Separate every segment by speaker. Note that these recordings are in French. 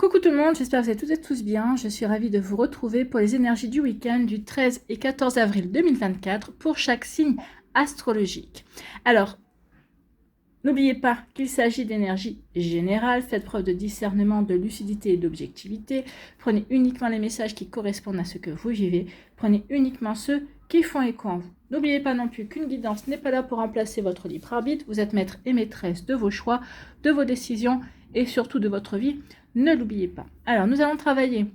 Speaker 1: Coucou tout le monde, j'espère que vous êtes toutes et tous bien. Je suis ravie de vous retrouver pour les énergies du week-end du 13 et 14 avril 2024 pour chaque signe astrologique. Alors, n'oubliez pas qu'il s'agit d'énergie générale. Faites preuve de discernement, de lucidité et d'objectivité. Prenez uniquement les messages qui correspondent à ce que vous vivez. Prenez uniquement ceux qui font écho en vous. N'oubliez pas non plus qu'une guidance n'est pas là pour remplacer votre libre arbitre. Vous êtes maître et maîtresse de vos choix, de vos décisions et surtout de votre vie. Ne l'oubliez pas. Alors, nous allons travailler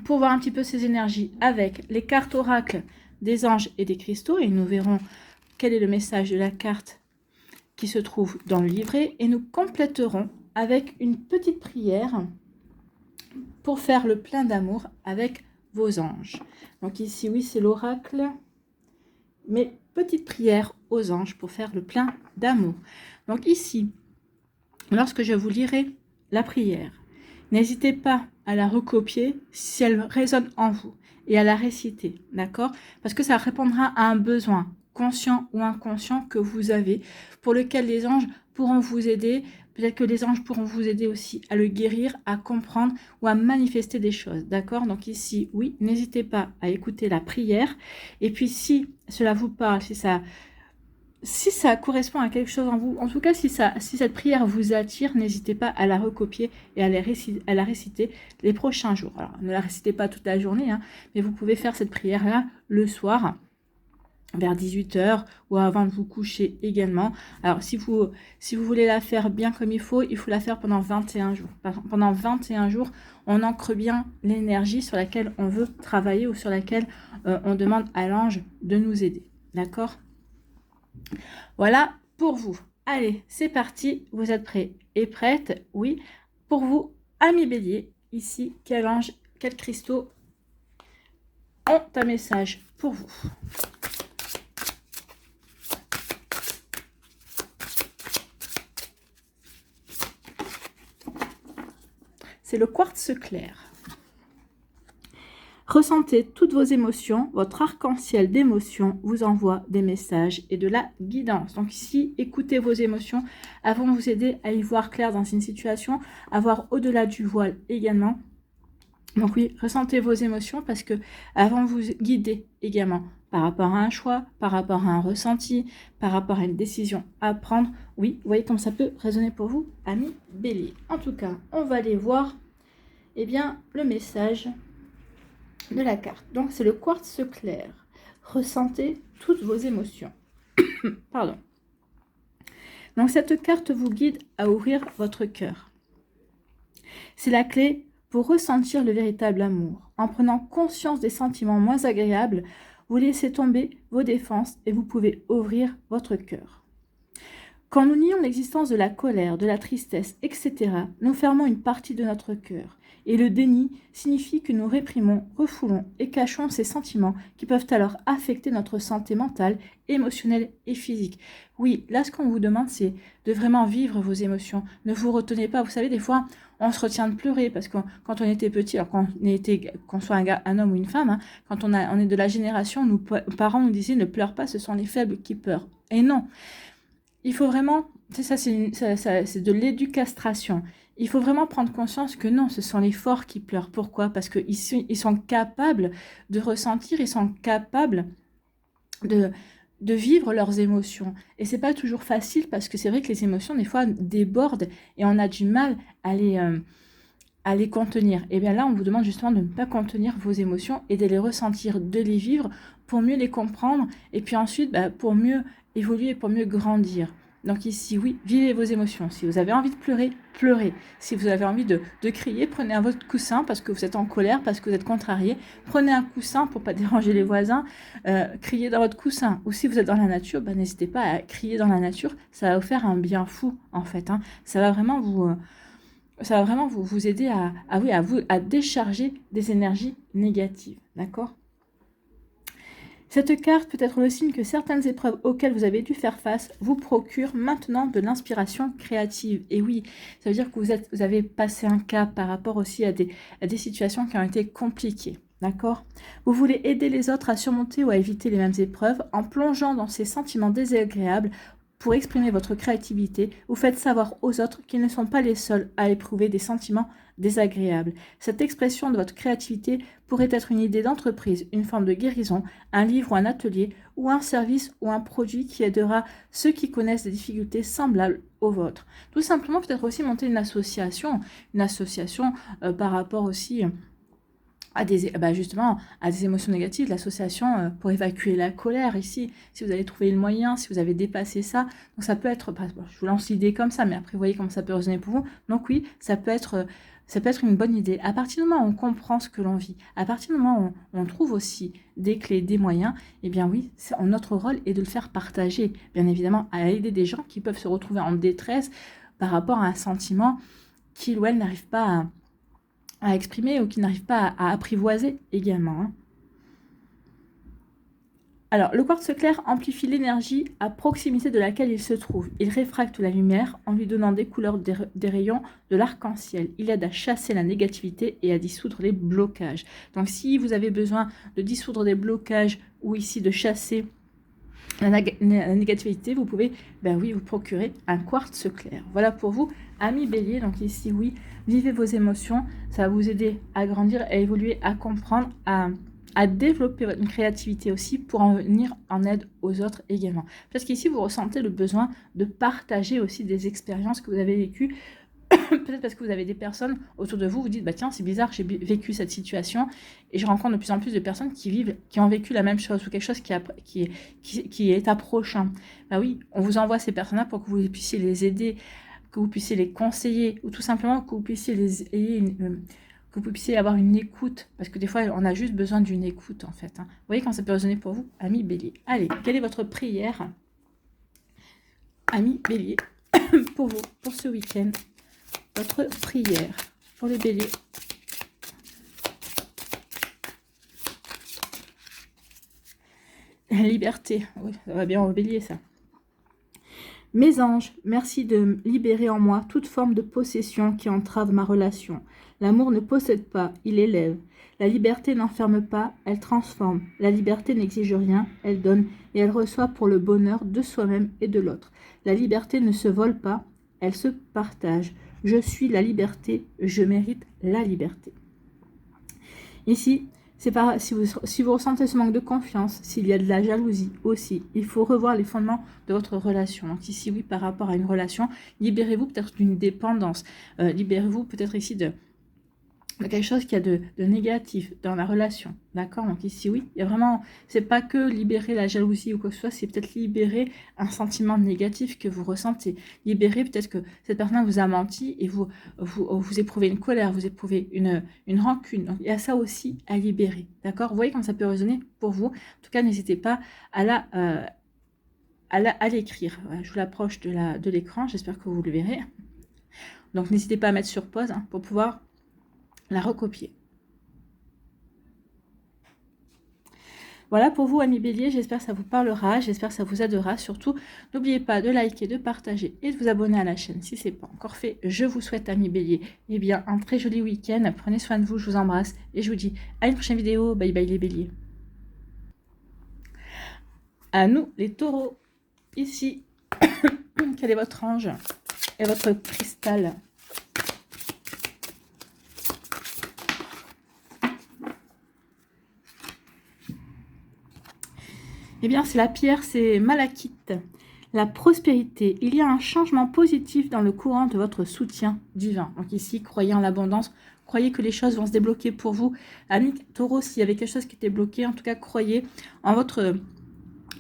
Speaker 1: pour voir un petit peu ces énergies avec les cartes oracles des anges et des cristaux. Et nous verrons quel est le message de la carte qui se trouve dans le livret. Et nous compléterons avec une petite prière pour faire le plein d'amour avec vos anges. Donc ici, oui, c'est l'oracle. Mais petite prière aux anges pour faire le plein d'amour. Donc ici, lorsque je vous lirai la prière, n'hésitez pas à la recopier si elle résonne en vous et à la réciter, d'accord? Parce que ça répondra à un besoin, conscient ou inconscient, que vous avez, pour lequel les anges pourront vous aider. Peut-être que les anges pourront vous aider aussi à le guérir, à comprendre ou à manifester des choses, d'accord? Donc ici, oui, n'hésitez pas à écouter la prière. Et puis si cela vous parle, si ça correspond à quelque chose en vous, en tout cas, si cette prière vous attire, n'hésitez pas à la recopier et à la réciter les prochains jours. Alors, ne la récitez pas toute la journée, hein, mais vous pouvez faire cette prière-là le soir, vers 18 h ou avant de vous coucher également. Alors, si vous voulez la faire bien comme il faut la faire pendant 21 jours. Pendant 21 jours, on ancre bien l'énergie sur laquelle on veut travailler ou sur laquelle on demande à l'ange de nous aider. D'accord ? Voilà pour vous. Allez, c'est parti. Vous êtes prêts et prêtes? Oui. Pour vous, amis bélier, ici, quel ange, quels cristaux ont un message pour vous? C'est le quartz clair. Ressentez toutes vos émotions. Votre arc-en-ciel d'émotions vous envoie des messages et de la guidance. Donc ici, écoutez vos émotions. Elles vont vous aider à y voir clair dans une situation, à voir au-delà du voile également. Donc oui, ressentez vos émotions parce que elles vont vous guider également par rapport à un choix, par rapport à un ressenti, par rapport à une décision à prendre. Oui, vous voyez comme ça peut résonner pour vous, amis bélier. En tout cas, on va aller voir le message de la carte. Donc c'est le quartz clair. Ressentez toutes vos émotions. Pardon. Donc cette carte vous guide à ouvrir votre cœur. C'est la clé pour ressentir le véritable amour. En prenant conscience des sentiments moins agréables, vous laissez tomber vos défenses et vous pouvez ouvrir votre cœur. Quand nous nions l'existence de la colère, de la tristesse, etc., nous fermons une partie de notre cœur. Et le déni signifie que nous réprimons, refoulons et cachons ces sentiments qui peuvent alors affecter notre santé mentale, émotionnelle et physique. Oui, là ce qu'on vous demande c'est de vraiment vivre vos émotions. Ne vous retenez pas. Vous savez, des fois on se retient de pleurer parce que quand on était petit, alors qu'on soit un homme ou une femme, hein, quand on est de la génération, nos parents nous disaient ne pleure pas, ce sont les faibles qui pleurent. Et non, il faut vraiment, c'est de l'éducastration. Il faut vraiment prendre conscience que non, ce sont les forts qui pleurent. Pourquoi? Parce qu'ils sont capables de ressentir, ils sont capables de vivre leurs émotions. Et c'est pas toujours facile parce que c'est vrai que les émotions, des fois, débordent et on a du mal à les contenir. Et bien là, on vous demande justement de ne pas contenir vos émotions et de les ressentir, de les vivre pour mieux les comprendre et puis ensuite, pour mieux évoluer, pour mieux grandir. Donc ici, oui, vivez vos émotions. Si vous avez envie de pleurer, pleurez. Si vous avez envie de crier, prenez un votre coussin parce que vous êtes en colère, parce que vous êtes contrarié. Prenez un coussin pour pas déranger les voisins. Criez dans votre coussin. Ou si vous êtes dans la nature, n'hésitez pas à crier dans la nature. Ça va vous faire un bien fou, en fait. Hein. Ça va vraiment vous aider à décharger des énergies négatives. D'accord ? Cette carte peut être le signe que certaines épreuves auxquelles vous avez dû faire face vous procurent maintenant de l'inspiration créative. Et oui, ça veut dire que vous avez passé un cap par rapport aussi à des situations qui ont été compliquées. D'accord ? Vous voulez aider les autres à surmonter ou à éviter les mêmes épreuves en plongeant dans ces sentiments désagréables pour exprimer votre créativité, vous faites savoir aux autres qu'ils ne sont pas les seuls à éprouver des sentiments désagréables. Cette expression de votre créativité pourrait être une idée d'entreprise, une forme de guérison, un livre ou un atelier, ou un service ou un produit qui aidera ceux qui connaissent des difficultés semblables aux vôtres. Tout simplement, peut-être aussi monter une association par rapport aussi à justement à des émotions négatives, l'association pour évacuer la colère ici, si vous avez trouvé le moyen, si vous avez dépassé ça, donc ça peut être, je vous lance l'idée comme ça, mais après vous voyez comment ça peut résonner pour vous, donc oui, ça peut être une bonne idée. À partir du moment où on comprend ce que l'on vit, à partir du moment où on trouve aussi des clés, des moyens, eh bien oui, notre rôle est de le faire partager, bien évidemment, à aider des gens qui peuvent se retrouver en détresse par rapport à un sentiment qu'ils ou elles n'arrivent pas à exprimer ou qui n'arrivent pas à apprivoiser également. Hein. Alors, le quartz clair amplifie l'énergie à proximité de laquelle il se trouve. Il réfracte la lumière en lui donnant des couleurs des rayons de l'arc-en-ciel. Il aide à chasser la négativité et à dissoudre les blocages. Donc, si vous avez besoin de dissoudre des blocages ou ici de chasser la négativité, vous pouvez, vous procurer un quartz clair. Voilà pour vous, amis bélier. Donc ici, oui, vivez vos émotions. Ça va vous aider à grandir, à évoluer, à comprendre, à développer votre créativité aussi pour en venir en aide aux autres également. Parce qu'ici, vous ressentez le besoin de partager aussi des expériences que vous avez vécues. Peut-être parce que vous avez des personnes autour de vous, vous dites, tiens, c'est bizarre, j'ai vécu cette situation et je rencontre de plus en plus de personnes qui ont vécu la même chose ou quelque chose qui est approchant. Oui, on vous envoie ces personnes-là pour que vous puissiez les aider, que vous puissiez les conseiller ou tout simplement que vous puissiez que vous puissiez avoir une écoute, parce que des fois, on a juste besoin d'une écoute, en fait. Hein. Vous voyez quand ça peut résonner pour vous, amis bélier. Allez, quelle est votre prière, amis bélier, pour vous, pour ce week-end? Votre prière pour les béliers. La liberté, oui, ça va bien au bélier ça. Mes anges, merci de libérer en moi toute forme de possession qui entrave ma relation. L'amour ne possède pas, il élève. La liberté n'enferme pas, elle transforme. La liberté n'exige rien, elle donne et elle reçoit pour le bonheur de soi-même et de l'autre. La liberté ne se vole pas, elle se partage. Je suis la liberté, je mérite la liberté. Ici, c'est pas si vous ressentez ce manque de confiance, s'il y a de la jalousie aussi, il faut revoir les fondements de votre relation. Donc ici, oui, par rapport à une relation, libérez-vous peut-être d'une dépendance. Libérez-vous peut-être ici de quelque chose qui a de négatif dans la relation, d'accord? Donc ici, oui, il y a vraiment, c'est pas que libérer la jalousie ou quoi que ce soit, c'est peut-être libérer un sentiment négatif que vous ressentez. Libérer peut-être que cette personne vous a menti et vous éprouvez une colère, vous éprouvez une rancune. Donc il y a ça aussi à libérer, d'accord? Vous voyez comment ça peut résonner pour vous. En tout cas, n'hésitez pas à l'écrire. Voilà, je vous l'approche de l'écran, j'espère que vous le verrez. Donc n'hésitez pas à mettre sur pause pour pouvoir la recopier. Voilà pour vous, amis bélier, j'espère que ça vous parlera, j'espère que ça vous aidera. Surtout, n'oubliez pas de liker, de partager et de vous abonner à la chaîne si ce n'est pas encore fait. Je vous souhaite, amis bélier, un très joli week-end. Prenez soin de vous, je vous embrasse et je vous dis à une prochaine vidéo. Bye bye les béliers. À nous, les taureaux. Ici, quel est votre ange et votre cristal? C'est la pierre, c'est malachite. La prospérité. Il y a un changement positif dans le courant de votre soutien divin. Donc ici, croyez en l'abondance. Croyez que les choses vont se débloquer pour vous. Amis taureaux, s'il y avait quelque chose qui était bloqué, en tout cas, croyez en votre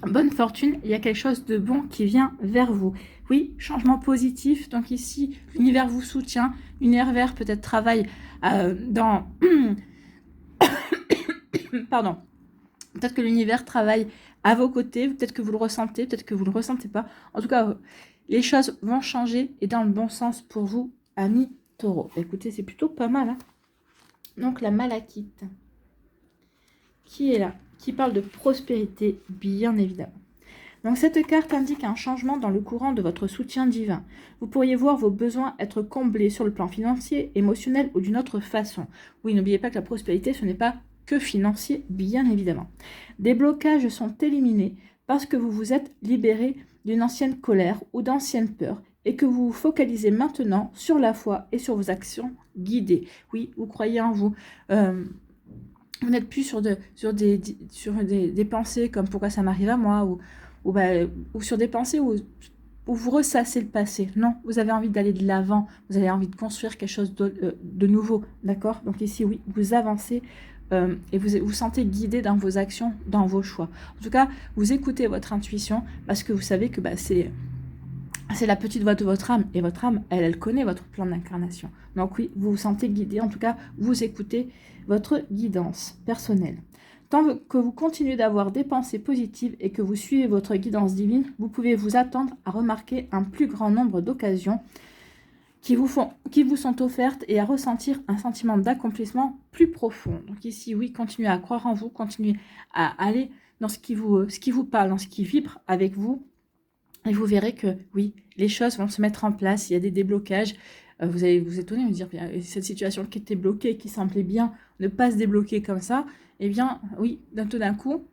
Speaker 1: bonne fortune. Il y a quelque chose de bon qui vient vers vous. Oui, changement positif. Donc ici, l'univers vous soutient. L'univers peut-être travaille dans... Pardon. Peut-être que l'univers travaille à vos côtés, peut-être que vous le ressentez, peut-être que vous ne le ressentez pas. En tout cas, les choses vont changer et dans le bon sens pour vous, amis taureaux. Écoutez, c'est plutôt pas mal. Hein. Donc, la malachite, qui est là, qui parle de prospérité, bien évidemment. Donc, cette carte indique un changement dans le courant de votre soutien divin. Vous pourriez voir vos besoins être comblés sur le plan financier, émotionnel ou d'une autre façon. Oui, n'oubliez pas que la prospérité, ce n'est pas que financier, bien évidemment. Des blocages sont éliminés parce que vous vous êtes libéré d'une ancienne colère ou d'anciennes peurs et que vous vous focalisez maintenant sur la foi et sur vos actions guidées. Oui, vous croyez en vous. Vous n'êtes plus sur des pensées comme pourquoi ça m'arrive à moi ou sur des pensées où vous ressassez le passé. Non, vous avez envie d'aller de l'avant, vous avez envie de construire quelque chose de nouveau, d'accord? Donc ici, oui, vous avancez et vous sentez guidé dans vos actions, dans vos choix. En tout cas, vous écoutez votre intuition parce que vous savez que c'est la petite voix de votre âme. Et votre âme, elle connaît votre plan d'incarnation. Donc oui, vous vous sentez guidé. En tout cas, vous écoutez votre guidance personnelle. Tant que vous continuez d'avoir des pensées positives et que vous suivez votre guidance divine, vous pouvez vous attendre à remarquer un plus grand nombre d'occasions qui vous sont offertes et à ressentir un sentiment d'accomplissement plus profond. Donc ici, oui, continuez à croire en vous, continuez à aller dans ce qui vous parle, dans ce qui vibre avec vous. Et vous verrez que, oui, les choses vont se mettre en place, il y a des déblocages. Vous allez vous étonner, vous dire, cette situation qui était bloquée, qui semblait bien ne pas se débloquer comme ça, eh bien, oui, tout d'un coup,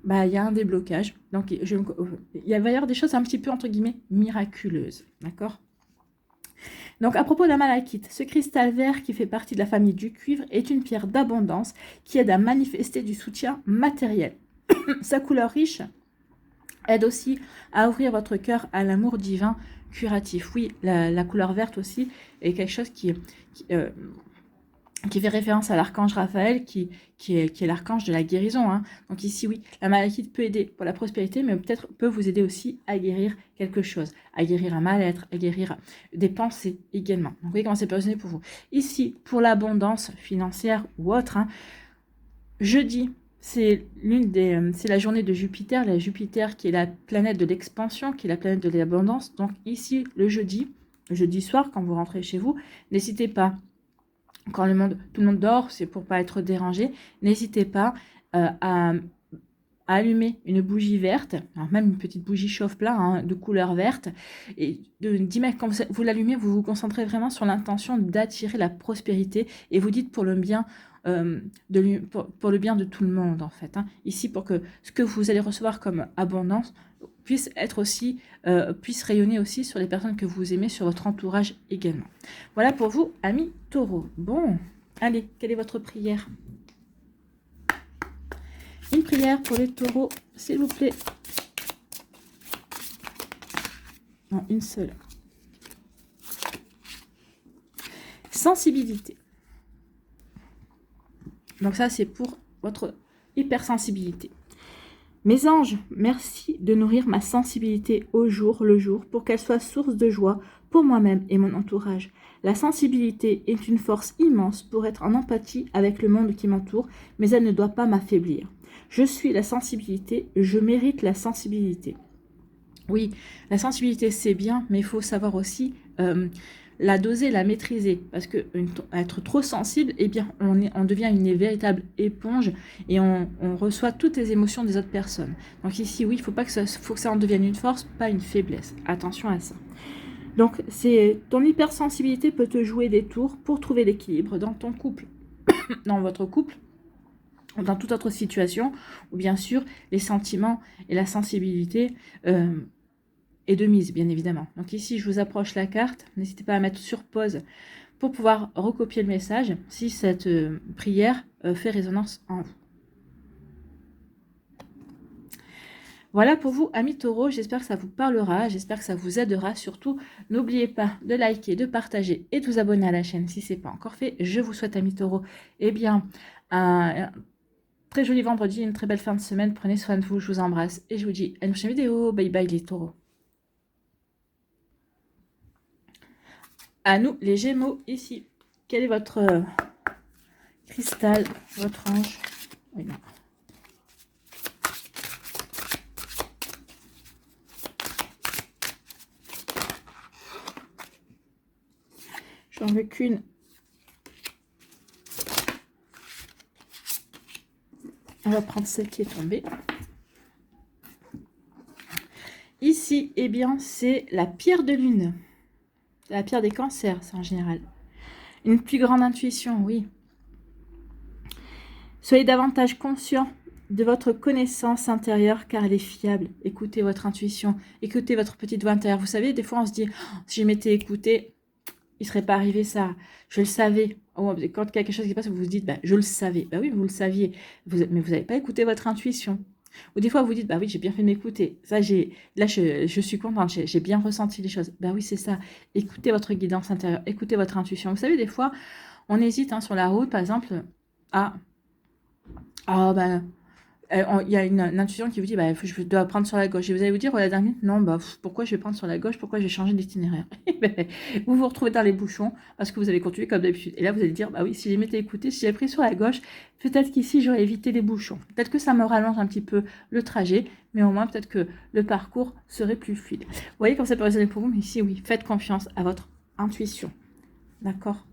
Speaker 1: il y a un déblocage. Donc, il va y avoir des choses un petit peu, entre guillemets, miraculeuses. D'accord ? Donc, à propos d'un malachite, ce cristal vert qui fait partie de la famille du cuivre est une pierre d'abondance qui aide à manifester du soutien matériel. Sa couleur riche aide aussi à ouvrir votre cœur à l'amour divin curatif. Oui, la couleur verte aussi est quelque chose qui fait référence à l'archange Raphaël, qui est l'archange de la guérison. Hein. Donc ici, oui, la malachite peut aider pour la prospérité, mais peut-être peut vous aider aussi à guérir quelque chose, à guérir un mal-être, à guérir des pensées également. Donc vous voyez comment c'est positionné pour vous. Ici, pour l'abondance financière ou autre, hein, jeudi, c'est la journée de Jupiter, la Jupiter qui est la planète de l'expansion, qui est la planète de l'abondance. Donc ici, le jeudi soir, quand vous rentrez chez vous, n'hésitez pas, quand tout le monde dort, c'est pour pas être dérangé, n'hésitez pas à allumer une bougie verte, alors même une petite bougie chauffe-plat hein, de couleur verte, et quand vous l'allumez, vous vous concentrez vraiment sur l'intention d'attirer la prospérité, et vous dites pour le bien pour le bien de tout le monde en fait. Hein. Ici, pour que ce que vous allez recevoir comme abondance puisse rayonner aussi sur les personnes que vous aimez, sur votre entourage également. Voilà pour vous, amis taureaux. Bon, allez, quelle est votre prière ? Une prière pour les taureaux, s'il vous plaît. Non, une seule. Sensibilité. Donc ça, c'est pour votre hypersensibilité. Mes anges, merci de nourrir ma sensibilité au jour le jour pour qu'elle soit source de joie pour moi-même et mon entourage. La sensibilité est une force immense pour être en empathie avec le monde qui m'entoure, mais elle ne doit pas m'affaiblir. Je suis la sensibilité, je mérite la sensibilité. Oui, la sensibilité c'est bien, mais il faut savoir aussi la doser, la maîtriser, parce que être trop sensible, eh bien, on devient une véritable éponge et on reçoit toutes les émotions des autres personnes. Donc ici, oui, il faut que ça en devienne une force, pas une faiblesse. Attention à ça. Donc, ton hypersensibilité peut te jouer des tours pour trouver l'équilibre dans ton couple, dans votre couple, dans toute autre situation, où bien sûr, les sentiments et la sensibilité et de mise, bien évidemment. Donc ici, je vous approche la carte. N'hésitez pas à mettre sur pause pour pouvoir recopier le message si cette prière fait résonance en vous. Voilà pour vous, amis taureaux. J'espère que ça vous parlera. J'espère que ça vous aidera. Surtout, n'oubliez pas de liker, de partager et de vous abonner à la chaîne si ce n'est pas encore fait. Je vous souhaite, amis taureaux, eh bien, un très joli vendredi, une très belle fin de semaine. Prenez soin de vous. Je vous embrasse et je vous dis à une prochaine vidéo. Bye bye les taureaux. À nous, les Gémeaux, ici. Quel est votre cristal, votre ange? Oui, non. J'en veux qu'une. On va prendre celle qui est tombée. Ici, eh bien, c'est la pierre de lune. La pierre des cancers, c'est en général. Une plus grande intuition, oui. Soyez davantage conscient de votre connaissance intérieure, car elle est fiable. Écoutez votre intuition, écoutez votre petite voix intérieure. Vous savez, des fois, on se dit, oh, si je m'étais écouté, il ne serait pas arrivé ça. Je le savais. Oh, quand quelque chose qui passe, vous vous dites, bah, je le savais. Bah oui, vous le saviez. Mais vous n'avez pas écouté votre intuition. Ou des fois, vous dites, bah oui, j'ai bien fait de m'écouter. Ça, là, je suis contente, j'ai bien ressenti les choses. Bah oui, c'est ça. Écoutez votre guidance intérieure, écoutez votre intuition. Vous savez, des fois, on hésite sur la route, par exemple, bah, il y a une intuition qui vous dit, bah, je dois prendre sur la gauche. Et vous allez vous dire, la dernière, non, bah, pourquoi je vais prendre sur la gauche? Pourquoi je vais changer d'itinéraire? Vous vous retrouvez dans les bouchons parce que vous avez continué comme d'habitude. Et là, vous allez dire, bah oui, si j'ai m'étais écouté, si j'avais pris sur la gauche, peut-être qu'ici, j'aurais évité les bouchons. Peut-être que ça me rallonge un petit peu le trajet, mais au moins, peut-être que le parcours serait plus fluide. Vous voyez comme ça peut résonner pour vous, mais ici, oui, faites confiance à votre intuition. D'accord?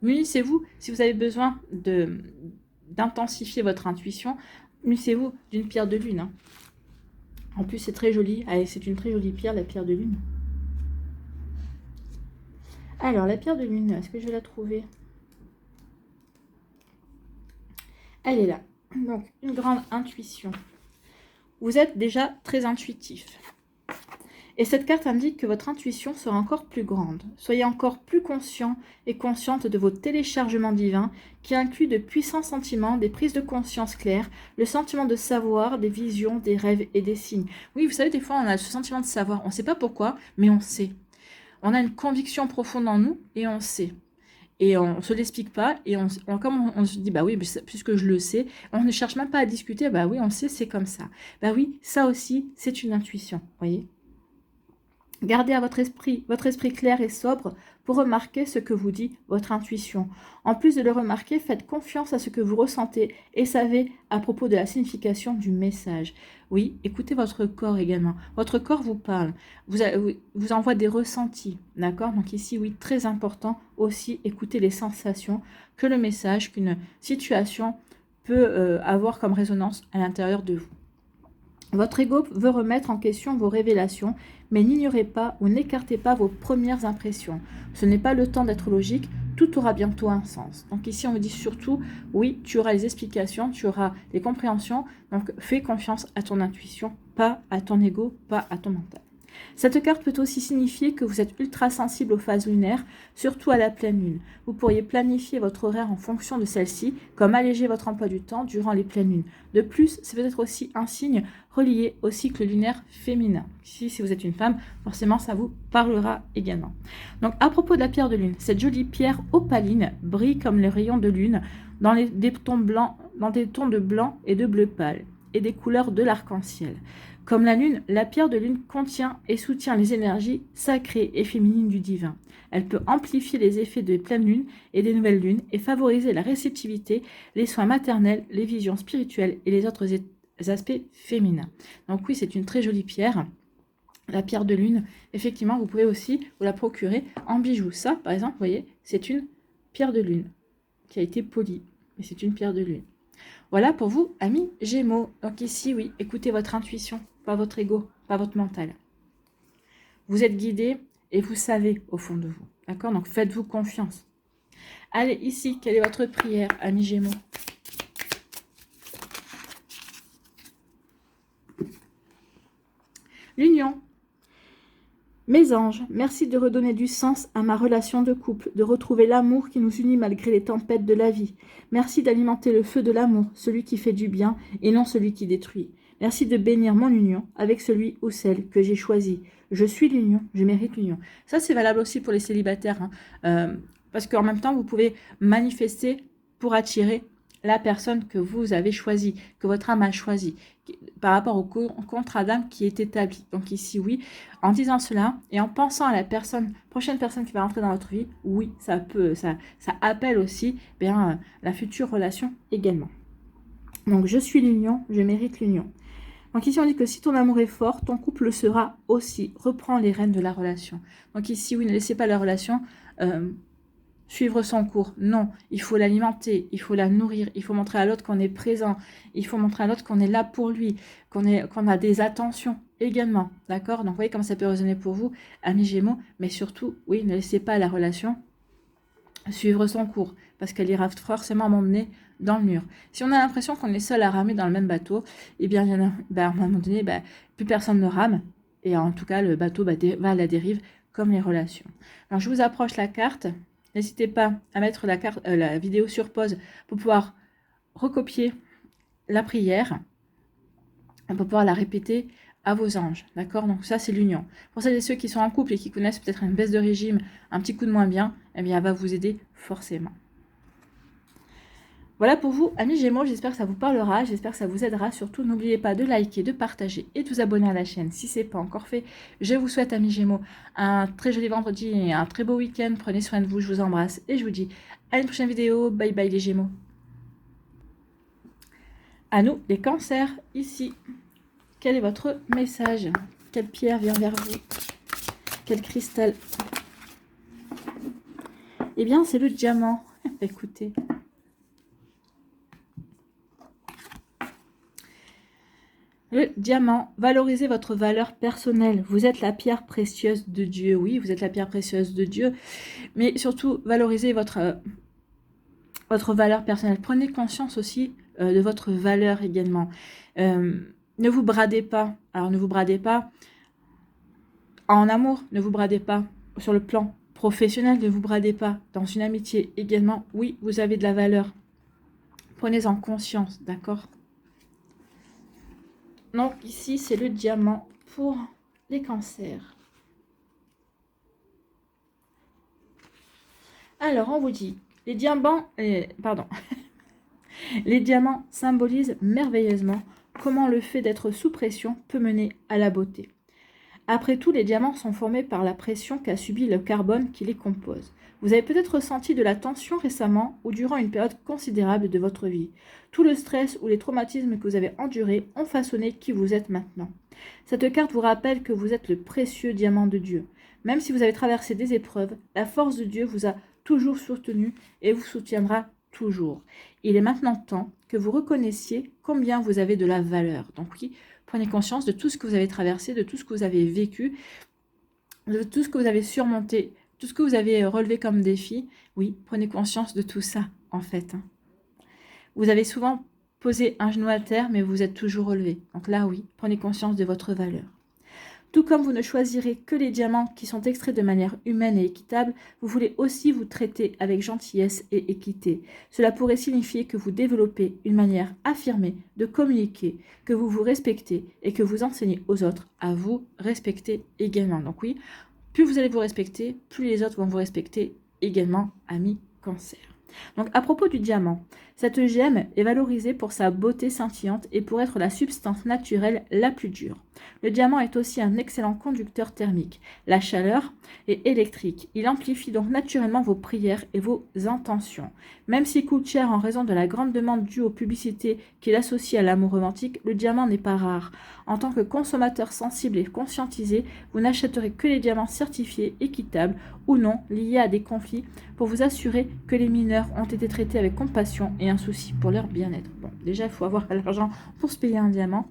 Speaker 1: Munissez-vous, si vous avez besoin d'intensifier votre intuition, munissez-vous d'une pierre de lune. En plus, c'est très joli. Allez, c'est une très jolie pierre, la pierre de lune. Alors, la pierre de lune, est-ce que je vais la trouver? Elle est là. Donc, une grande intuition. Vous êtes déjà très intuitif. Et cette carte indique que votre intuition sera encore plus grande. Soyez encore plus conscient et consciente de vos téléchargements divins qui incluent de puissants sentiments, des prises de conscience claires, le sentiment de savoir, des visions, des rêves et des signes. Oui, vous savez, des fois, on a ce sentiment de savoir. On ne sait pas pourquoi, mais on sait. On a une conviction profonde en nous et on sait. Et on ne se l'explique pas. Et comme on se dit, bah oui, puisque je le sais, on ne cherche même pas à discuter. Bah oui, on sait, c'est comme ça. Bah oui, ça aussi, c'est une intuition. Voyez ? Gardez à votre esprit clair et sobre pour remarquer ce que vous dit votre intuition. En plus de le remarquer, faites confiance à ce que vous ressentez et savez à propos de la signification du message. Oui, écoutez votre corps également. Votre corps vous parle, vous envoie des ressentis, d'accord? Donc ici, oui, très important aussi, écoutez les sensations que le message, qu'une situation peut avoir comme résonance à l'intérieur de vous. Votre ego veut remettre en question vos révélations, mais n'ignorez pas ou n'écartez pas vos premières impressions. Ce n'est pas le temps d'être logique, tout aura bientôt un sens. Donc ici, on vous dit surtout, oui, tu auras les explications, tu auras les compréhensions, donc fais confiance à ton intuition, pas à ton ego, pas à ton mental. Cette carte peut aussi signifier que vous êtes ultra sensible aux phases lunaires, surtout à la pleine lune. Vous pourriez planifier votre horaire en fonction de celle-ci, comme alléger votre emploi du temps durant les pleines lunes. De plus, c'est peut-être aussi un signe relié au cycle lunaire féminin. Ici, si vous êtes une femme, forcément, ça vous parlera également. Donc, à propos de la pierre de lune, cette jolie pierre opaline brille comme les rayons de lune dans des tons de blanc et de bleu pâle et des couleurs de l'arc-en-ciel. Comme la lune, la pierre de lune contient et soutient les énergies sacrées et féminines du divin. Elle peut amplifier les effets des pleines lunes et des nouvelles lunes et favoriser la réceptivité, les soins maternels, les visions spirituelles et les autres aspects féminins. Donc oui, c'est une très jolie pierre. La pierre de lune, effectivement, vous pouvez aussi vous la procurer en bijoux. Ça, par exemple, vous voyez, c'est une pierre de lune qui a été polie, mais c'est une pierre de lune. Voilà pour vous, amis Gémeaux. Donc ici, oui, écoutez votre intuition, pas votre ego, pas votre mental. Vous êtes guidés et vous savez au fond de vous. D'accord? Donc faites-vous confiance. Allez, ici, quelle est votre prière, amis Gémeaux? L'union. Mes anges, merci de redonner du sens à ma relation de couple, de retrouver l'amour qui nous unit malgré les tempêtes de la vie. Merci d'alimenter le feu de l'amour, celui qui fait du bien et non celui qui détruit. Merci de bénir mon union avec celui ou celle que j'ai choisi. Je suis l'union, je mérite l'union. Ça, c'est valable aussi pour les célibataires, parce qu'en même temps, vous pouvez manifester pour attirer la personne que vous avez choisie, que votre âme a choisie, par rapport au contrat d'âme qui est établi. Donc ici, oui, en disant cela et en pensant à la prochaine personne qui va rentrer dans votre vie, oui, ça appelle aussi la future relation également. Donc je suis l'union, je mérite l'union. Donc ici, on dit que si ton amour est fort, ton couple le sera aussi. Reprends les rênes de la relation. Donc ici, oui, ne laissez pas la relation suivre son cours. Non, il faut l'alimenter, il faut la nourrir, il faut montrer à l'autre qu'on est présent, il faut montrer à l'autre qu'on est là pour lui, qu'on a des attentions également. D'accord? Donc, vous voyez comment ça peut résonner pour vous, amis Gémeaux, mais surtout, oui, ne laissez pas la relation suivre son cours, parce qu'elle ira forcément m'emmener dans le mur. Si on a l'impression qu'on est seul à ramer dans le même bateau, eh bien, il y en a, à un moment donné, plus personne ne rame, et en tout cas, le bateau va à la dérive, comme les relations. Alors, je vous approche la carte. N'hésitez pas à mettre la vidéo sur pause pour pouvoir recopier la prière, pour pouvoir la répéter à vos anges, d'accord? Donc ça, c'est l'union. Pour celles et ceux qui sont en couple et qui connaissent peut-être une baisse de régime, un petit coup de moins bien, eh bien, elle va vous aider forcément. Voilà pour vous, amis Gémeaux, j'espère que ça vous parlera, j'espère que ça vous aidera. Surtout, n'oubliez pas de liker, de partager et de vous abonner à la chaîne si ce n'est pas encore fait. Je vous souhaite, amis Gémeaux, un très joli vendredi et un très beau week-end. Prenez soin de vous, je vous embrasse et je vous dis à une prochaine vidéo. Bye bye les Gémeaux. À nous, les cancers, ici. Quel est votre message? Quelle pierre vient vers vous? Quel cristal? Eh bien, c'est le diamant. Écoutez. Le diamant, valorisez votre valeur personnelle. Vous êtes la pierre précieuse de Dieu. Oui, vous êtes la pierre précieuse de Dieu. Mais surtout, valorisez votre valeur personnelle. Prenez conscience aussi de votre valeur également. Ne vous bradez pas. Alors, ne vous bradez pas en amour. Ne vous bradez pas sur le plan professionnel. Ne vous bradez pas dans une amitié également. Oui, vous avez de la valeur. Prenez-en conscience, d'accord? Donc, ici, c'est le diamant pour les cancers. Alors, on vous dit, les diamants symbolisent merveilleusement comment le fait d'être sous pression peut mener à la beauté. Après tout, les diamants sont formés par la pression qu'a subi le carbone qui les compose. Vous avez peut-être ressenti de la tension récemment ou durant une période considérable de votre vie. Tout le stress ou les traumatismes que vous avez endurés ont façonné qui vous êtes maintenant. Cette carte vous rappelle que vous êtes le précieux diamant de Dieu. Même si vous avez traversé des épreuves, la force de Dieu vous a toujours soutenu et vous soutiendra toujours. Il est maintenant temps que vous reconnaissiez combien vous avez de la valeur. Donc oui, prenez conscience de tout ce que vous avez traversé, de tout ce que vous avez vécu, de tout ce que vous avez surmonté, tout ce que vous avez relevé comme défi. Oui, prenez conscience de tout ça, en fait. Vous avez souvent posé un genou à terre, mais vous êtes toujours relevé. Donc là, oui, prenez conscience de votre valeur. Tout comme vous ne choisirez que les diamants qui sont extraits de manière humaine et équitable, vous voulez aussi vous traiter avec gentillesse et équité. Cela pourrait signifier que vous développez une manière affirmée de communiquer, que vous vous respectez et que vous enseignez aux autres à vous respecter également. Donc oui, plus vous allez vous respecter, plus les autres vont vous respecter également, amis Cancer. Donc à propos du diamant, cette gemme est valorisée pour sa beauté scintillante et pour être la substance naturelle la plus dure. Le diamant est aussi un excellent conducteur thermique. La chaleur est électrique. Il amplifie donc naturellement vos prières et vos intentions. Même s'il coûte cher en raison de la grande demande due aux publicités qu'il associe à l'amour romantique, le diamant n'est pas rare. En tant que consommateur sensible et conscientisé, vous n'achèterez que les diamants certifiés, équitables ou non, liés à des conflits, pour vous assurer que les mineurs ont été traités avec compassion et un souci pour leur bien-être. Bon, déjà, il faut avoir l'argent pour se payer un diamant.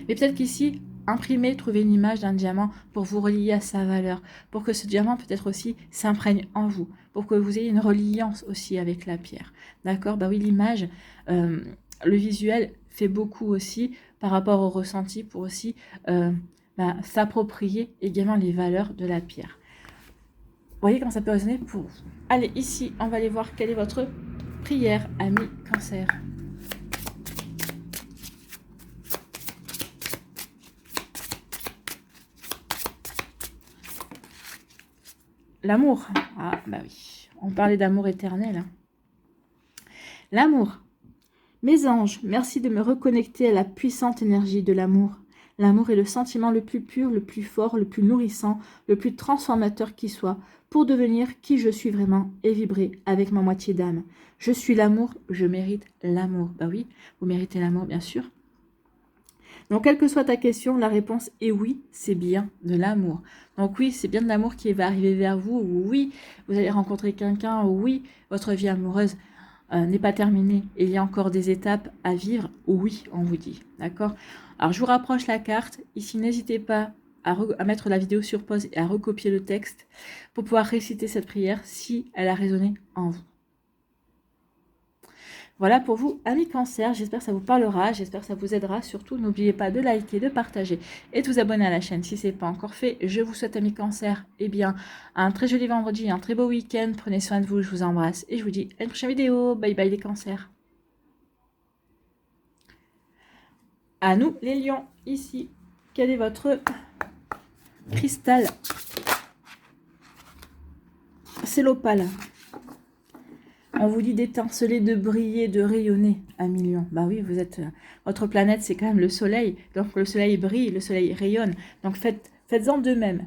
Speaker 1: Mais peut-être qu'ici, imprimer, trouver une image d'un diamant pour vous relier à sa valeur, pour que ce diamant peut-être aussi s'imprègne en vous, pour que vous ayez une reliance aussi avec la pierre. D'accord? Bah oui, l'image, le visuel fait beaucoup aussi par rapport au ressenti pour aussi s'approprier également les valeurs de la pierre. Vous voyez comment ça peut résonner pour vous. Allez, ici, on va aller voir quelle est votre prière, amis Cancer. L'amour. Ah, bah oui. On parlait d'amour éternel. Hein. L'amour. Mes anges, merci de me reconnecter à la puissante énergie de l'amour. L'amour est le sentiment le plus pur, le plus fort, le plus nourrissant, le plus transformateur qui soit, pour devenir qui je suis vraiment et vibrer avec ma moitié d'âme. Je suis l'amour, je mérite l'amour. Bah oui, vous méritez l'amour, bien sûr. Donc, quelle que soit ta question, la réponse est oui, c'est bien de l'amour. Donc oui, c'est bien de l'amour qui va arriver vers vous. Oui, vous allez rencontrer quelqu'un. Oui, votre vie amoureuse n'est pas terminée. Il y a encore des étapes à vivre. Oui, on vous dit. D'accord? Alors, je vous rapproche la carte. Ici, n'hésitez pas à mettre la vidéo sur pause et à recopier le texte pour pouvoir réciter cette prière si elle a résonné en vous. Voilà pour vous, amis Cancer, j'espère que ça vous parlera, j'espère que ça vous aidera. Surtout, n'oubliez pas de liker, de partager et de vous abonner à la chaîne si ce n'est pas encore fait. Je vous souhaite, amis Cancer, eh bien, un très joli vendredi, un très beau week-end. Prenez soin de vous, je vous embrasse et je vous dis à une prochaine vidéo. Bye bye les Cancers. À nous, les lions, ici. Quel est votre cristal? C'est l'opale. On vous dit d'étinceler, de briller, de rayonner, amis lions. Bah oui, vous êtes... votre planète, c'est quand même le soleil. Donc le soleil brille, le soleil rayonne. Donc faites-en de même.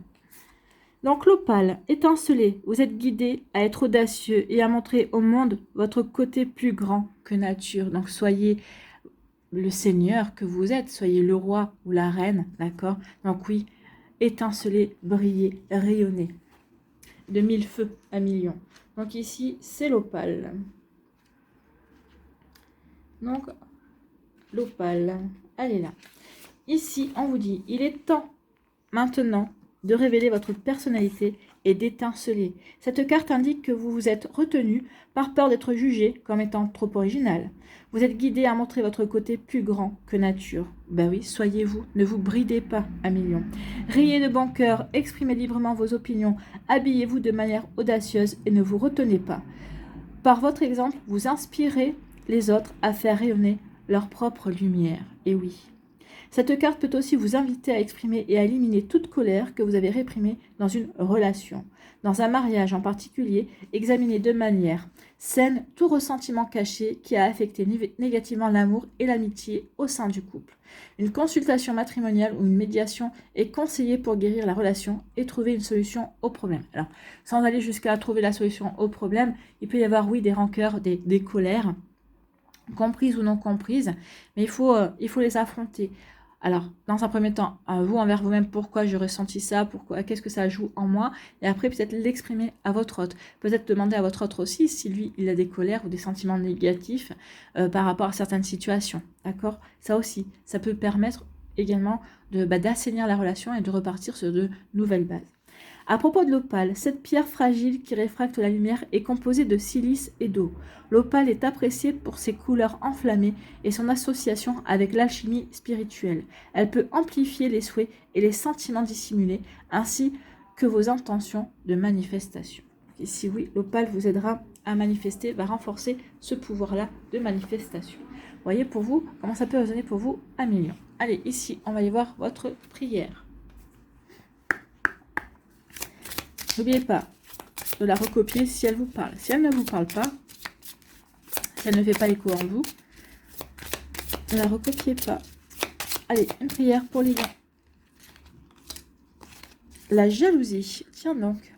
Speaker 1: Donc l'opale, étincelez. Vous êtes guidé à être audacieux et à montrer au monde votre côté plus grand que nature. Donc soyez le seigneur que vous êtes. Soyez le roi ou la reine, d'accord? Donc oui, étincelez, brillez, rayonnez. De mille feux à millions. Donc ici, c'est l'opale. Donc, l'opale, elle est là. Ici, on vous dit, il est temps maintenant de révéler votre personnalité et d'étinceler. Cette carte indique que vous vous êtes retenu par peur d'être jugé comme étant trop original. Vous êtes guidé à montrer votre côté plus grand que nature. Ben oui, soyez vous, ne vous bridez pas, amis lions. Riez de bon cœur, exprimez librement vos opinions, habillez-vous de manière audacieuse et ne vous retenez pas. Par votre exemple, vous inspirez les autres à faire rayonner leur propre lumière. Et oui. Cette carte peut aussi vous inviter à exprimer et à éliminer toute colère que vous avez réprimée dans une relation. Dans un mariage en particulier, examinez de manière saine tout ressentiment caché qui a affecté négativement l'amour et l'amitié au sein du couple. Une consultation matrimoniale ou une médiation est conseillée pour guérir la relation et trouver une solution au problème. Alors, sans aller jusqu'à trouver la solution au problème, il peut y avoir, oui, des rancœurs, des colères, comprises ou non comprises, mais il faut les affronter. Alors, dans un premier temps, vous envers vous-même, pourquoi j'ai ressenti ça, pourquoi, qu'est-ce que ça joue en moi, et après peut-être l'exprimer à votre autre. Peut-être demander à votre autre aussi si lui, il a des colères ou des sentiments négatifs par rapport à certaines situations. D'accord? Ça aussi, ça peut permettre également d'assainir la relation et de repartir sur de nouvelles bases. À propos de l'opale, cette pierre fragile qui réfracte la lumière est composée de silice et d'eau. L'opale est appréciée pour ses couleurs enflammées et son association avec l'alchimie spirituelle. Elle peut amplifier les souhaits et les sentiments dissimulés, ainsi que vos intentions de manifestation. Ici, oui, l'opale vous aidera à manifester, va renforcer ce pouvoir-là de manifestation. Vous voyez pour vous, comment ça peut résonner pour vous à millions. Allez, ici, on va y voir votre prière. N'oubliez pas de la recopier si elle vous parle. Si elle ne vous parle pas, si elle ne fait pas écho en vous, ne la recopiez pas. Allez, une prière pour les lions. La jalousie. Tiens donc.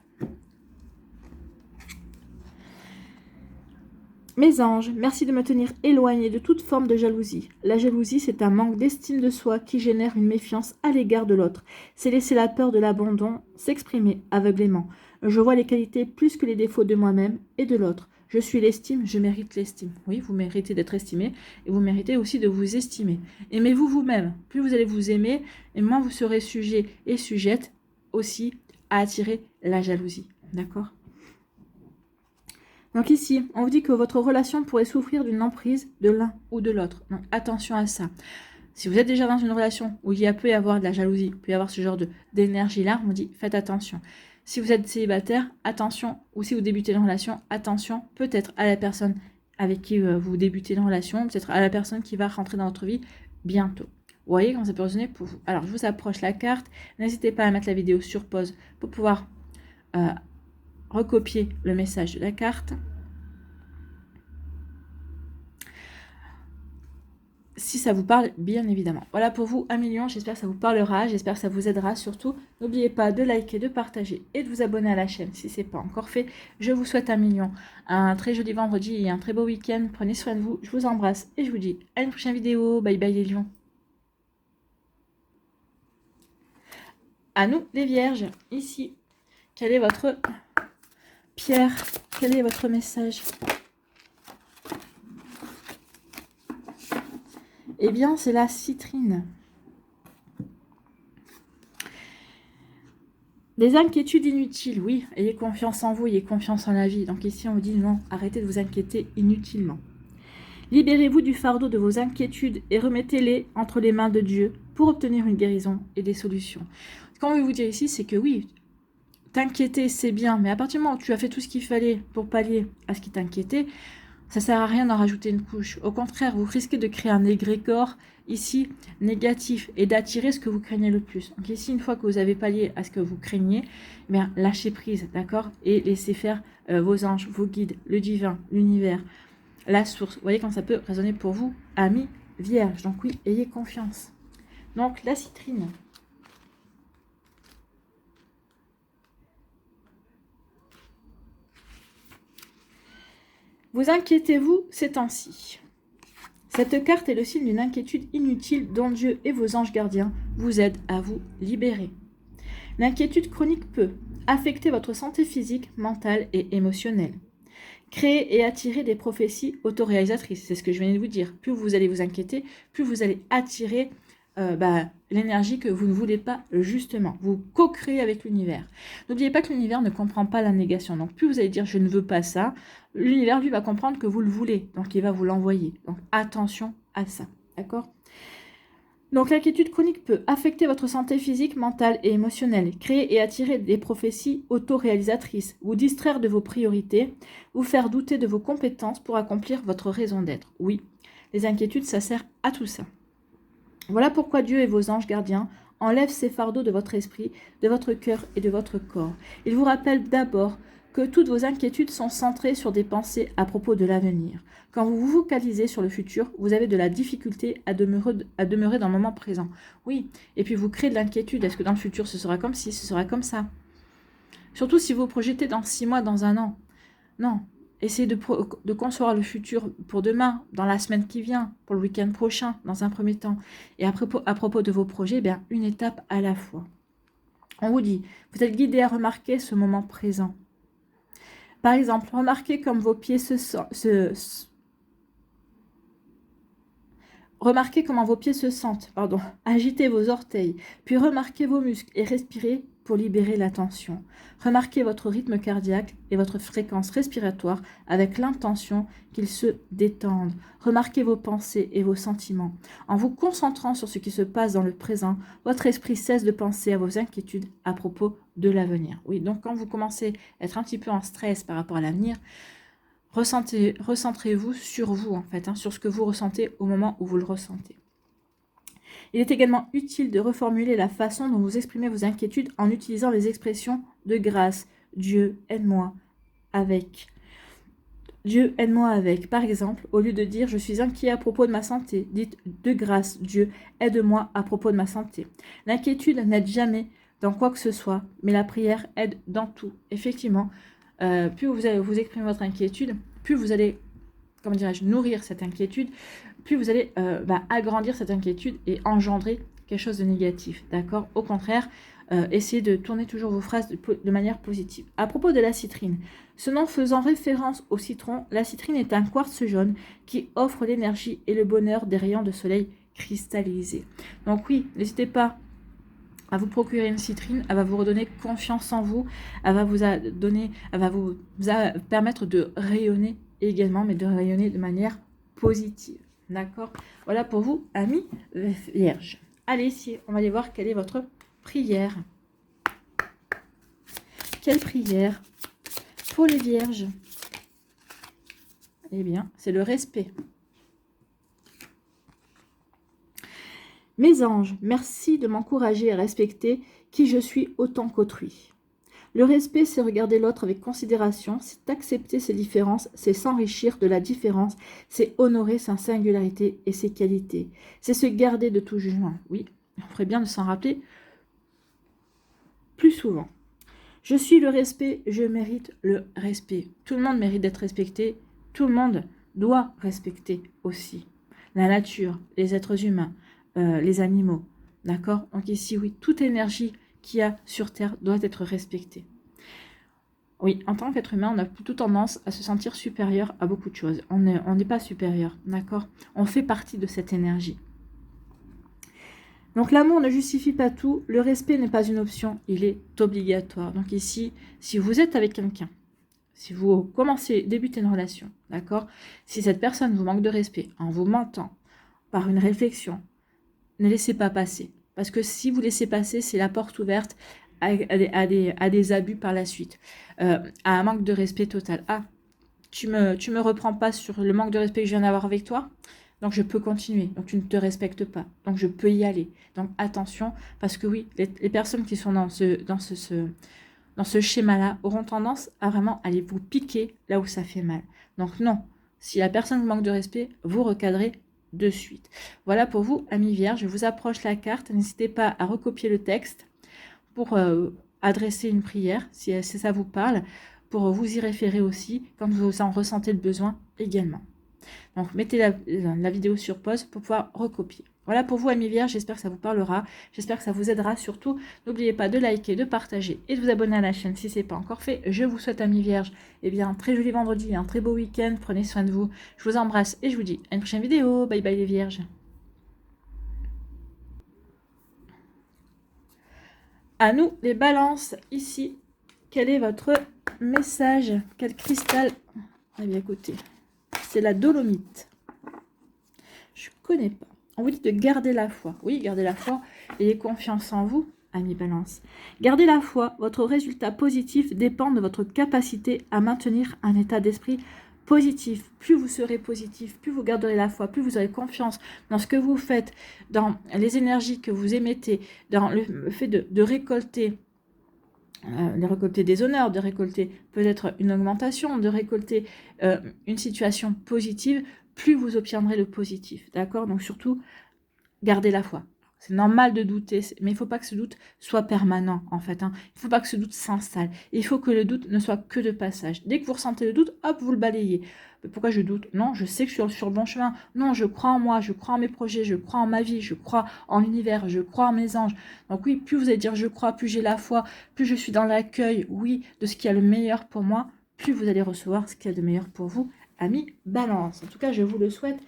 Speaker 1: Mes anges, merci de me tenir éloigné de toute forme de jalousie. La jalousie, c'est un manque d'estime de soi qui génère une méfiance à l'égard de l'autre. C'est laisser la peur de l'abandon s'exprimer aveuglément. Je vois les qualités plus que les défauts de moi-même et de l'autre. Je suis l'estime, je mérite l'estime. Oui, vous méritez d'être estimé et vous méritez aussi de vous estimer. Aimez-vous vous-même. Plus vous allez vous aimer, et moins vous serez sujet et sujette aussi à attirer la jalousie. D'accord ? Donc ici, on vous dit que votre relation pourrait souffrir d'une emprise de l'un ou de l'autre. Donc attention à ça. Si vous êtes déjà dans une relation où il peut y avoir de la jalousie, il peut y avoir ce genre d'énergie-là, on vous dit faites attention. Si vous êtes célibataire, attention. Ou si vous débutez une relation, attention peut-être à la personne avec qui vous débutez une relation, peut-être à la personne qui va rentrer dans votre vie bientôt. Vous voyez comment ça peut résonner pour vous. Alors, je vous approche la carte. N'hésitez pas à mettre la vidéo sur pause pour pouvoir recopier le message de la carte. Si ça vous parle, bien évidemment. Voilà pour vous, 1 million. J'espère que ça vous parlera. J'espère que ça vous aidera. Surtout, n'oubliez pas de liker, de partager et de vous abonner à la chaîne si ce n'est pas encore fait. Je vous souhaite 1 million. Un très joli vendredi et un très beau week-end. Prenez soin de vous. Je vous embrasse et je vous dis à une prochaine vidéo. Bye bye les lions. À nous les vierges. Ici, quelle est votre pierre? Quel est votre message? Eh bien, c'est la citrine. Des inquiétudes inutiles, oui, ayez confiance en vous, ayez confiance en la vie. Donc ici, on vous dit non, arrêtez de vous inquiéter inutilement. Libérez-vous du fardeau de vos inquiétudes et remettez-les entre les mains de Dieu pour obtenir une guérison et des solutions. Ce qu'on veut vous dire ici, c'est que oui, t'inquiéter, c'est bien, mais à partir du moment où tu as fait tout ce qu'il fallait pour pallier à ce qui t'inquiétait, ça ne sert à rien d'en rajouter une couche. Au contraire, vous risquez de créer un égrégore ici négatif et d'attirer ce que vous craignez le plus. Donc ici, une fois que vous avez pallié à ce que vous craignez, eh bien, lâchez prise, d'accord? Et laissez faire vos anges, vos guides, le divin, l'univers, la source. Vous voyez quand ça peut résonner pour vous, amis vierges. Donc oui, ayez confiance. Donc la citrine. Vous inquiétez-vous ces temps-ci. Cette carte est le signe d'une inquiétude inutile dont Dieu et vos anges gardiens vous aident à vous libérer. L'inquiétude chronique peut affecter votre santé physique, mentale et émotionnelle. Créer et attirer des prophéties autoréalisatrices, c'est ce que je viens de vous dire. Plus vous allez vous inquiéter, plus vous allez attirer l'énergie que vous ne voulez pas justement. Vous co-créez avec l'univers. N'oubliez pas que l'univers ne comprend pas la négation. Donc plus vous allez dire je ne veux pas ça, l'univers lui va comprendre que vous le voulez. Donc il va vous l'envoyer. Donc attention à ça. D'accord ? Donc l'inquiétude chronique peut affecter votre santé physique, mentale et émotionnelle, créer et attirer des prophéties autoréalisatrices, vous distraire de vos priorités, vous faire douter de vos compétences pour accomplir votre raison d'être. Oui, les inquiétudes, ça sert à tout ça. Voilà pourquoi Dieu et vos anges gardiens enlèvent ces fardeaux de votre esprit, de votre cœur et de votre corps. Ils vous rappellent d'abord que toutes vos inquiétudes sont centrées sur des pensées à propos de l'avenir. Quand vous vous focalisez sur le futur, vous avez de la difficulté à demeurer dans le moment présent. Oui, et puis vous créez de l'inquiétude. Est-ce que dans le futur, ce sera comme ci, ce sera comme ça? Surtout si vous projetez dans 6 mois, dans un an. Non, essayez de concevoir le futur pour demain, dans la semaine qui vient, pour le week-end prochain, dans un premier temps. Et à propos de vos projets, bien, une étape à la fois. On vous dit, vous êtes guidé à remarquer ce moment présent. Par exemple, remarquez comme vos pieds Remarquez comment vos pieds se sentent. Agitez vos orteils, puis remarquez vos muscles et respirez pour libérer la tension. Remarquez votre rythme cardiaque et votre fréquence respiratoire avec l'intention qu'ils se détendent. Remarquez vos pensées et vos sentiments. En vous concentrant sur ce qui se passe dans le présent, votre esprit cesse de penser à vos inquiétudes à propos de l'avenir. Oui, donc quand vous commencez à être un petit peu en stress par rapport à l'avenir, recentrez-vous sur vous, en fait, sur ce que vous ressentez au moment où vous le ressentez. Il est également utile de reformuler la façon dont vous exprimez vos inquiétudes en utilisant les expressions de grâce. Dieu, aide-moi avec. Dieu, aide-moi avec. Par exemple, au lieu de dire « je suis inquiet à propos de ma santé », dites « de grâce, Dieu, aide-moi à propos de ma santé ». L'inquiétude n'aide jamais dans quoi que ce soit, mais la prière aide dans tout. Effectivement, plus vous exprimez votre inquiétude, plus vous allez, comment dirais-je, nourrir cette inquiétude, plus vous allez agrandir cette inquiétude et engendrer quelque chose de négatif, d'accord? Au contraire, essayez de tourner toujours vos phrases de manière positive. À propos de la citrine, ce nom faisant référence au citron, la citrine est un quartz jaune qui offre l'énergie et le bonheur des rayons de soleil cristallisés. Donc oui, n'hésitez pas à vous procurer une citrine, elle va vous redonner confiance en vous, elle va vous permettre de rayonner également, mais de rayonner de manière positive. D'accord? Voilà pour vous, amis vierges. Allez, ici, on va aller voir quelle est votre prière. Quelle prière pour les vierges? Eh bien, c'est le respect. Mes anges, merci de m'encourager à respecter qui je suis autant qu'autrui. Le respect, c'est regarder l'autre avec considération, c'est accepter ses différences, c'est s'enrichir de la différence, c'est honorer sa singularité et ses qualités. C'est se garder de tout jugement. Oui, on ferait bien de s'en rappeler plus souvent. Je suis le respect, je mérite le respect. Tout le monde mérite d'être respecté, tout le monde doit respecter aussi la nature, les êtres humains, les animaux. D'accord? Donc ici, oui, toute énergie qu'il y a sur Terre doit être respectée. Oui, en tant qu'être humain, on a plutôt tendance à se sentir supérieur à beaucoup de choses. On n'est pas supérieur, d'accord? On fait partie de cette énergie. Donc l'amour ne justifie pas tout, le respect n'est pas une option, il est obligatoire. Donc ici, si vous êtes avec quelqu'un, si vous commencez, débutez une relation, d'accord? Si cette personne vous manque de respect en vous mentant, par une réflexion, ne laissez pas passer. Parce que si vous laissez passer, c'est la porte ouverte à des abus par la suite, à un manque de respect total. Ah, tu me reprends pas sur le manque de respect que je viens d'avoir avec toi, donc je peux continuer. Donc tu ne te respectes pas, donc je peux y aller. Donc attention, parce que oui, les personnes qui sont dans ce schéma-là auront tendance à vraiment aller vous piquer là où ça fait mal. Donc non, si la personne vous manque de respect, vous recadrez de suite. Voilà pour vous, amis vierges, je vous approche la carte. N'hésitez pas à recopier le texte pour adresser une prière, si ça vous parle, pour vous y référer aussi quand vous en ressentez le besoin également. Donc mettez la vidéo sur pause pour pouvoir recopier. Voilà pour vous, amis vierges, j'espère que ça vous parlera, j'espère que ça vous aidera surtout. N'oubliez pas de liker, de partager et de vous abonner à la chaîne si ce n'est pas encore fait. Je vous souhaite, amis vierges, un très joli vendredi, un très beau week-end, prenez soin de vous. Je vous embrasse et je vous dis à une prochaine vidéo. Bye bye les vierges. À nous les balances, ici, quel est votre message? Quel cristal? Eh bien écoutez, c'est la dolomite. Je connais pas. On vous dit de garder la foi. Oui, gardez la foi. Ayez confiance en vous, amis balance. Gardez la foi. Votre résultat positif dépend de votre capacité à maintenir un état d'esprit positif. Plus vous serez positif, plus vous garderez la foi, plus vous aurez confiance dans ce que vous faites, dans les énergies que vous émettez, dans le fait de récolter des honneurs, de récolter peut-être une augmentation, de récolter une situation positive, plus vous obtiendrez le positif, d'accord? Donc surtout, gardez la foi. C'est normal de douter, mais il ne faut pas que ce doute soit permanent, en fait. Hein. Il ne faut pas que ce doute s'installe. Il faut que le doute ne soit que de passage. Dès que vous ressentez le doute, hop, vous le balayez. Pourquoi je doute? Non, je sais que je suis sur le bon chemin. Non, je crois en moi, je crois en mes projets, je crois en ma vie, je crois en l'univers, je crois en mes anges. Donc oui, plus vous allez dire je crois, plus j'ai la foi, plus je suis dans l'accueil, oui, de ce qui est le meilleur pour moi, plus vous allez recevoir ce qui est de meilleur pour vous, amis balance. En tout cas, je vous le souhaite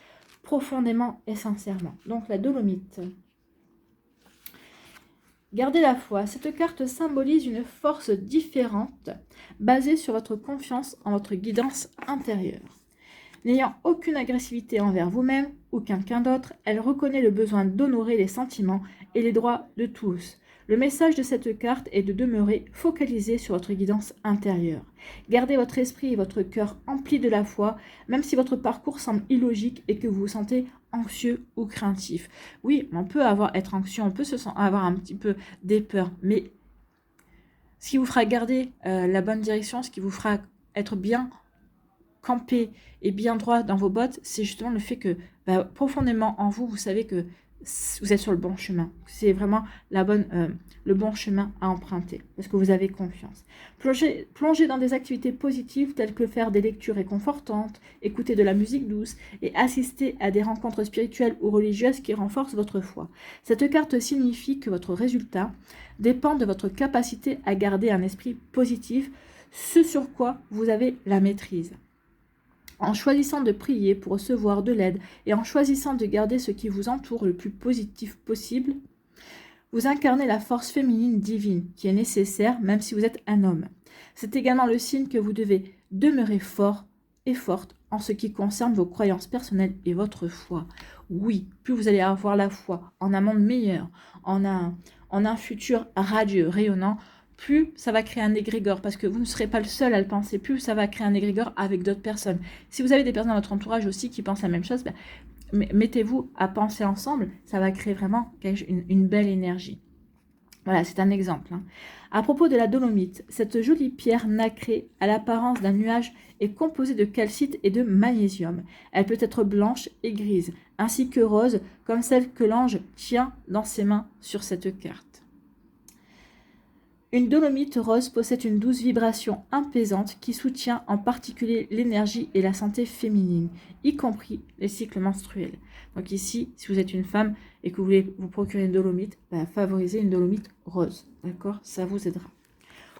Speaker 1: profondément et sincèrement. Donc la dolomite. Gardez la foi. Cette carte symbolise une force différente basée sur votre confiance en votre guidance intérieure. N'ayant aucune agressivité envers vous-même ou quelqu'un d'autre, elle reconnaît le besoin d'honorer les sentiments et les droits de tous. Le message de cette carte est de demeurer focalisé sur votre guidance intérieure. Gardez votre esprit et votre cœur emplis de la foi, même si votre parcours semble illogique et que vous vous sentez anxieux ou craintif. Oui, on peut être anxieux, on peut avoir un petit peu des peurs, mais ce qui vous fera garder la bonne direction, ce qui vous fera être bien campé et bien droit dans vos bottes, c'est justement le fait que profondément en vous, vous savez que vous êtes sur le bon chemin. C'est vraiment le bon chemin à emprunter parce que vous avez confiance. Plongez dans des activités positives telles que faire des lectures réconfortantes, écouter de la musique douce et assister à des rencontres spirituelles ou religieuses qui renforcent votre foi. Cette carte signifie que votre résultat dépend de votre capacité à garder un esprit positif, ce sur quoi vous avez la maîtrise. En choisissant de prier pour recevoir de l'aide et en choisissant de garder ce qui vous entoure le plus positif possible, vous incarnez la force féminine divine qui est nécessaire même si vous êtes un homme. C'est également le signe que vous devez demeurer fort et forte en ce qui concerne vos croyances personnelles et votre foi. Oui, plus vous allez avoir la foi en un monde meilleur, en un futur radieux, rayonnant, plus ça va créer un égrégore, parce que vous ne serez pas le seul à le penser, plus ça va créer un égrégore avec d'autres personnes. Si vous avez des personnes dans votre entourage aussi qui pensent la même chose, mettez-vous à penser ensemble, ça va créer vraiment une belle énergie. Voilà, c'est un exemple. Hein. À propos de la dolomite, cette jolie pierre nacrée à l'apparence d'un nuage est composée de calcite et de magnésium. Elle peut être blanche et grise, ainsi que rose, comme celle que l'ange tient dans ses mains sur cette carte. Une dolomite rose possède une douce vibration apaisante qui soutient en particulier l'énergie et la santé féminine, y compris les cycles menstruels. Donc ici, si vous êtes une femme et que vous voulez vous procurer une dolomite, favorisez une dolomite rose, d'accord? Ça vous aidera.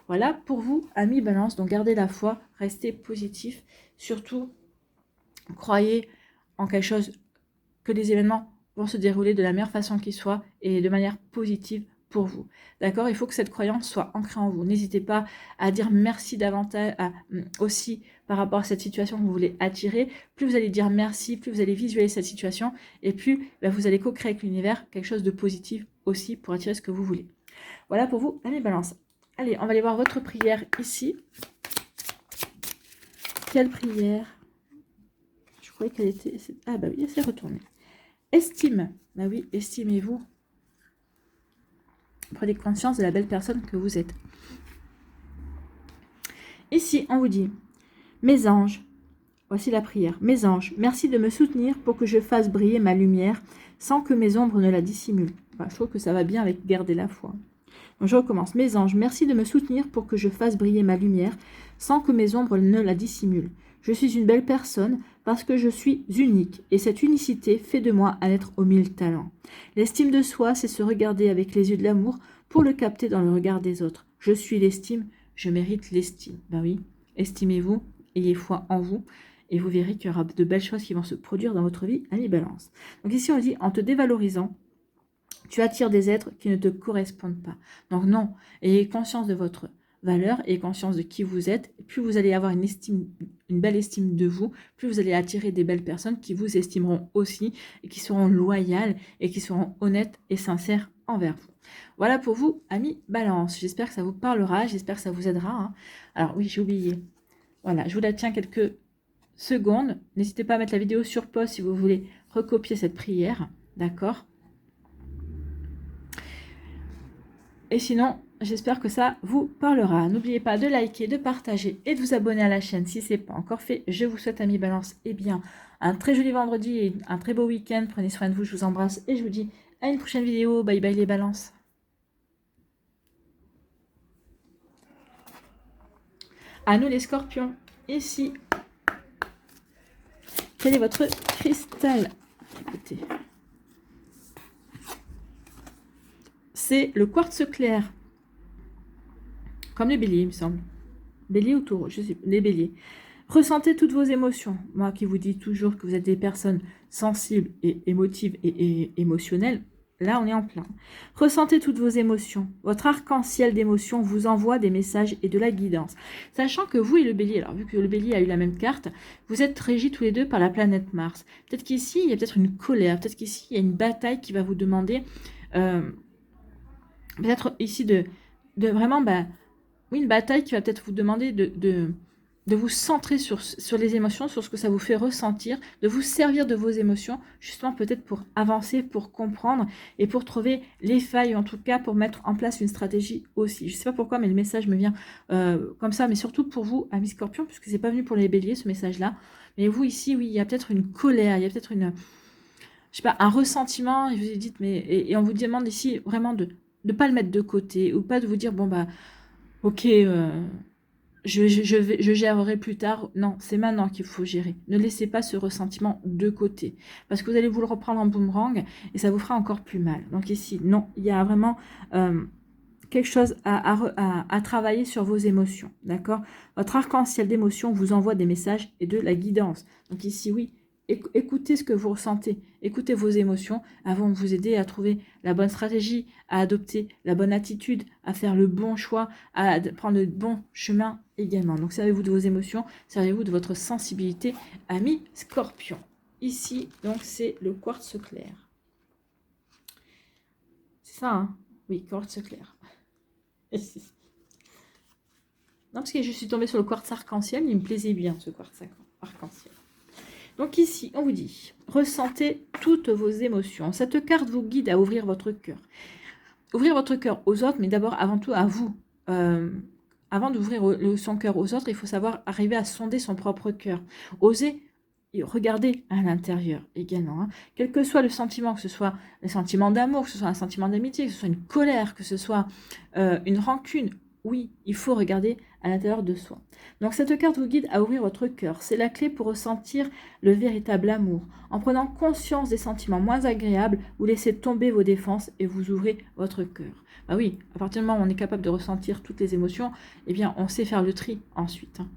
Speaker 1: Voilà pour vous, amis balance, donc gardez la foi, restez positif, surtout croyez en quelque chose, que les événements vont se dérouler de la meilleure façon qui soit et de manière positive pour vous. D'accord? Il faut que cette croyance soit ancrée en vous. N'hésitez pas à dire merci davantage aussi par rapport à cette situation que vous voulez attirer. Plus vous allez dire merci, plus vous allez visualiser cette situation et plus vous allez co-créer avec l'univers quelque chose de positif aussi pour attirer ce que vous voulez. Voilà pour vous, amis Balance. Allez, on va aller voir votre prière ici. Quelle prière? Je croyais qu'elle était... Ah bah oui, elle s'est retournée. Estime. Bah oui, estimez-vous. Prenez conscience de la belle personne que vous êtes. Ici, on vous dit, mes anges, voici la prière. Mes anges, merci de me soutenir pour que je fasse briller ma lumière sans que mes ombres ne la dissimulent. Enfin, je trouve que ça va bien avec garder la foi. Donc, je recommence. Mes anges, merci de me soutenir pour que je fasse briller ma lumière sans que mes ombres ne la dissimulent. Je suis une belle personne parce que je suis unique et cette unicité fait de moi un être aux 1000 talents. L'estime de soi, c'est se regarder avec les yeux de l'amour pour le capter dans le regard des autres. Je suis l'estime, je mérite l'estime. Ben oui, estimez-vous, ayez foi en vous et vous verrez qu'il y aura de belles choses qui vont se produire dans votre vie, ami Balance. Donc ici, on dit, en te dévalorisant, tu attires des êtres qui ne te correspondent pas. Donc non, ayez conscience de votre valeur et conscience de qui vous êtes. Plus vous allez avoir une belle estime de vous, plus vous allez attirer des belles personnes qui vous estimeront aussi et qui seront loyales et qui seront honnêtes et sincères envers vous. Voilà pour vous, amis Balance. J'espère que ça vous parlera, j'espère que ça vous aidera. Hein. Alors oui, j'ai oublié. Voilà, je vous la tiens quelques secondes. N'hésitez pas à mettre la vidéo sur pause si vous voulez recopier cette prière. D'accord ? Et sinon, j'espère que ça vous parlera. N'oubliez pas de liker, de partager et de vous abonner à la chaîne si ce n'est pas encore fait. Je vous souhaite, amis Balance, un très joli vendredi et un très beau week-end. Prenez soin de vous, je vous embrasse et je vous dis à une prochaine vidéo. Bye bye les balances. À nous les scorpions. Ici, quel est votre cristal? Écoutez. C'est le quartz clair. Comme les béliers, il me semble. Bélier ou taureau, je sais pas. Les béliers. Ressentez toutes vos émotions. Moi qui vous dis toujours que vous êtes des personnes sensibles et émotives et émotionnelles, là on est en plein. Ressentez toutes vos émotions. Votre arc-en-ciel d'émotions vous envoie des messages et de la guidance. Sachant que vous et le bélier, alors vu que le bélier a eu la même carte, vous êtes régis tous les deux par la planète Mars. Peut-être qu'ici, il y a peut-être une colère. Peut-être qu'ici, il y a une bataille qui va vous demander... peut-être ici de vraiment, oui, une bataille qui va peut-être vous demander de vous centrer sur les émotions, sur ce que ça vous fait ressentir, de vous servir de vos émotions, justement peut-être pour avancer, pour comprendre et pour trouver les failles, en tout cas pour mettre en place une stratégie aussi. Je ne sais pas pourquoi, mais le message me vient comme ça, mais surtout pour vous, amis Scorpions, puisque c'est pas venu pour les béliers, ce message-là. Mais vous, ici, oui, il y a peut-être une colère, il y a peut-être une... Je sais pas, un ressentiment, et vous dites, mais... Et on vous demande ici vraiment de ne pas le mettre de côté, ou pas de vous dire, bon, ok, je gérerai plus tard. Non, c'est maintenant qu'il faut gérer. Ne laissez pas ce ressentiment de côté, parce que vous allez vous le reprendre en boomerang, et ça vous fera encore plus mal. Donc ici, non, il y a vraiment quelque chose à travailler sur vos émotions, d'accord? Votre arc-en-ciel d'émotions vous envoie des messages et de la guidance. Donc ici, oui, écoutez ce que vous ressentez, écoutez vos émotions, elles vont vous aider à trouver la bonne stratégie, à adopter la bonne attitude, à faire le bon choix, à prendre le bon chemin également. Donc servez-vous de vos émotions, servez-vous de votre sensibilité, amis Scorpion. Ici, donc c'est le quartz clair. C'est ça, hein? Oui, quartz clair. Non, parce que je suis tombée sur le quartz arc-en-ciel, il me plaisait bien ce quartz arc-en-ciel. Donc ici, on vous dit, ressentez toutes vos émotions. Cette carte vous guide à ouvrir votre cœur. Ouvrir votre cœur aux autres, mais d'abord, avant tout, à vous. Avant d'ouvrir son cœur aux autres, il faut savoir arriver à sonder son propre cœur. Oser regarder à l'intérieur également. Hein. Quel que soit le sentiment, que ce soit un sentiment d'amour, que ce soit un sentiment d'amitié, que ce soit une colère, que ce soit une rancune, oui, il faut regarder à l'intérieur de soi. Donc cette carte vous guide à ouvrir votre cœur. C'est la clé pour ressentir le véritable amour. En prenant conscience des sentiments moins agréables, vous laissez tomber vos défenses et vous ouvrez votre cœur. Bah oui, à partir du moment où on est capable de ressentir toutes les émotions, eh bien on sait faire le tri ensuite. Hein.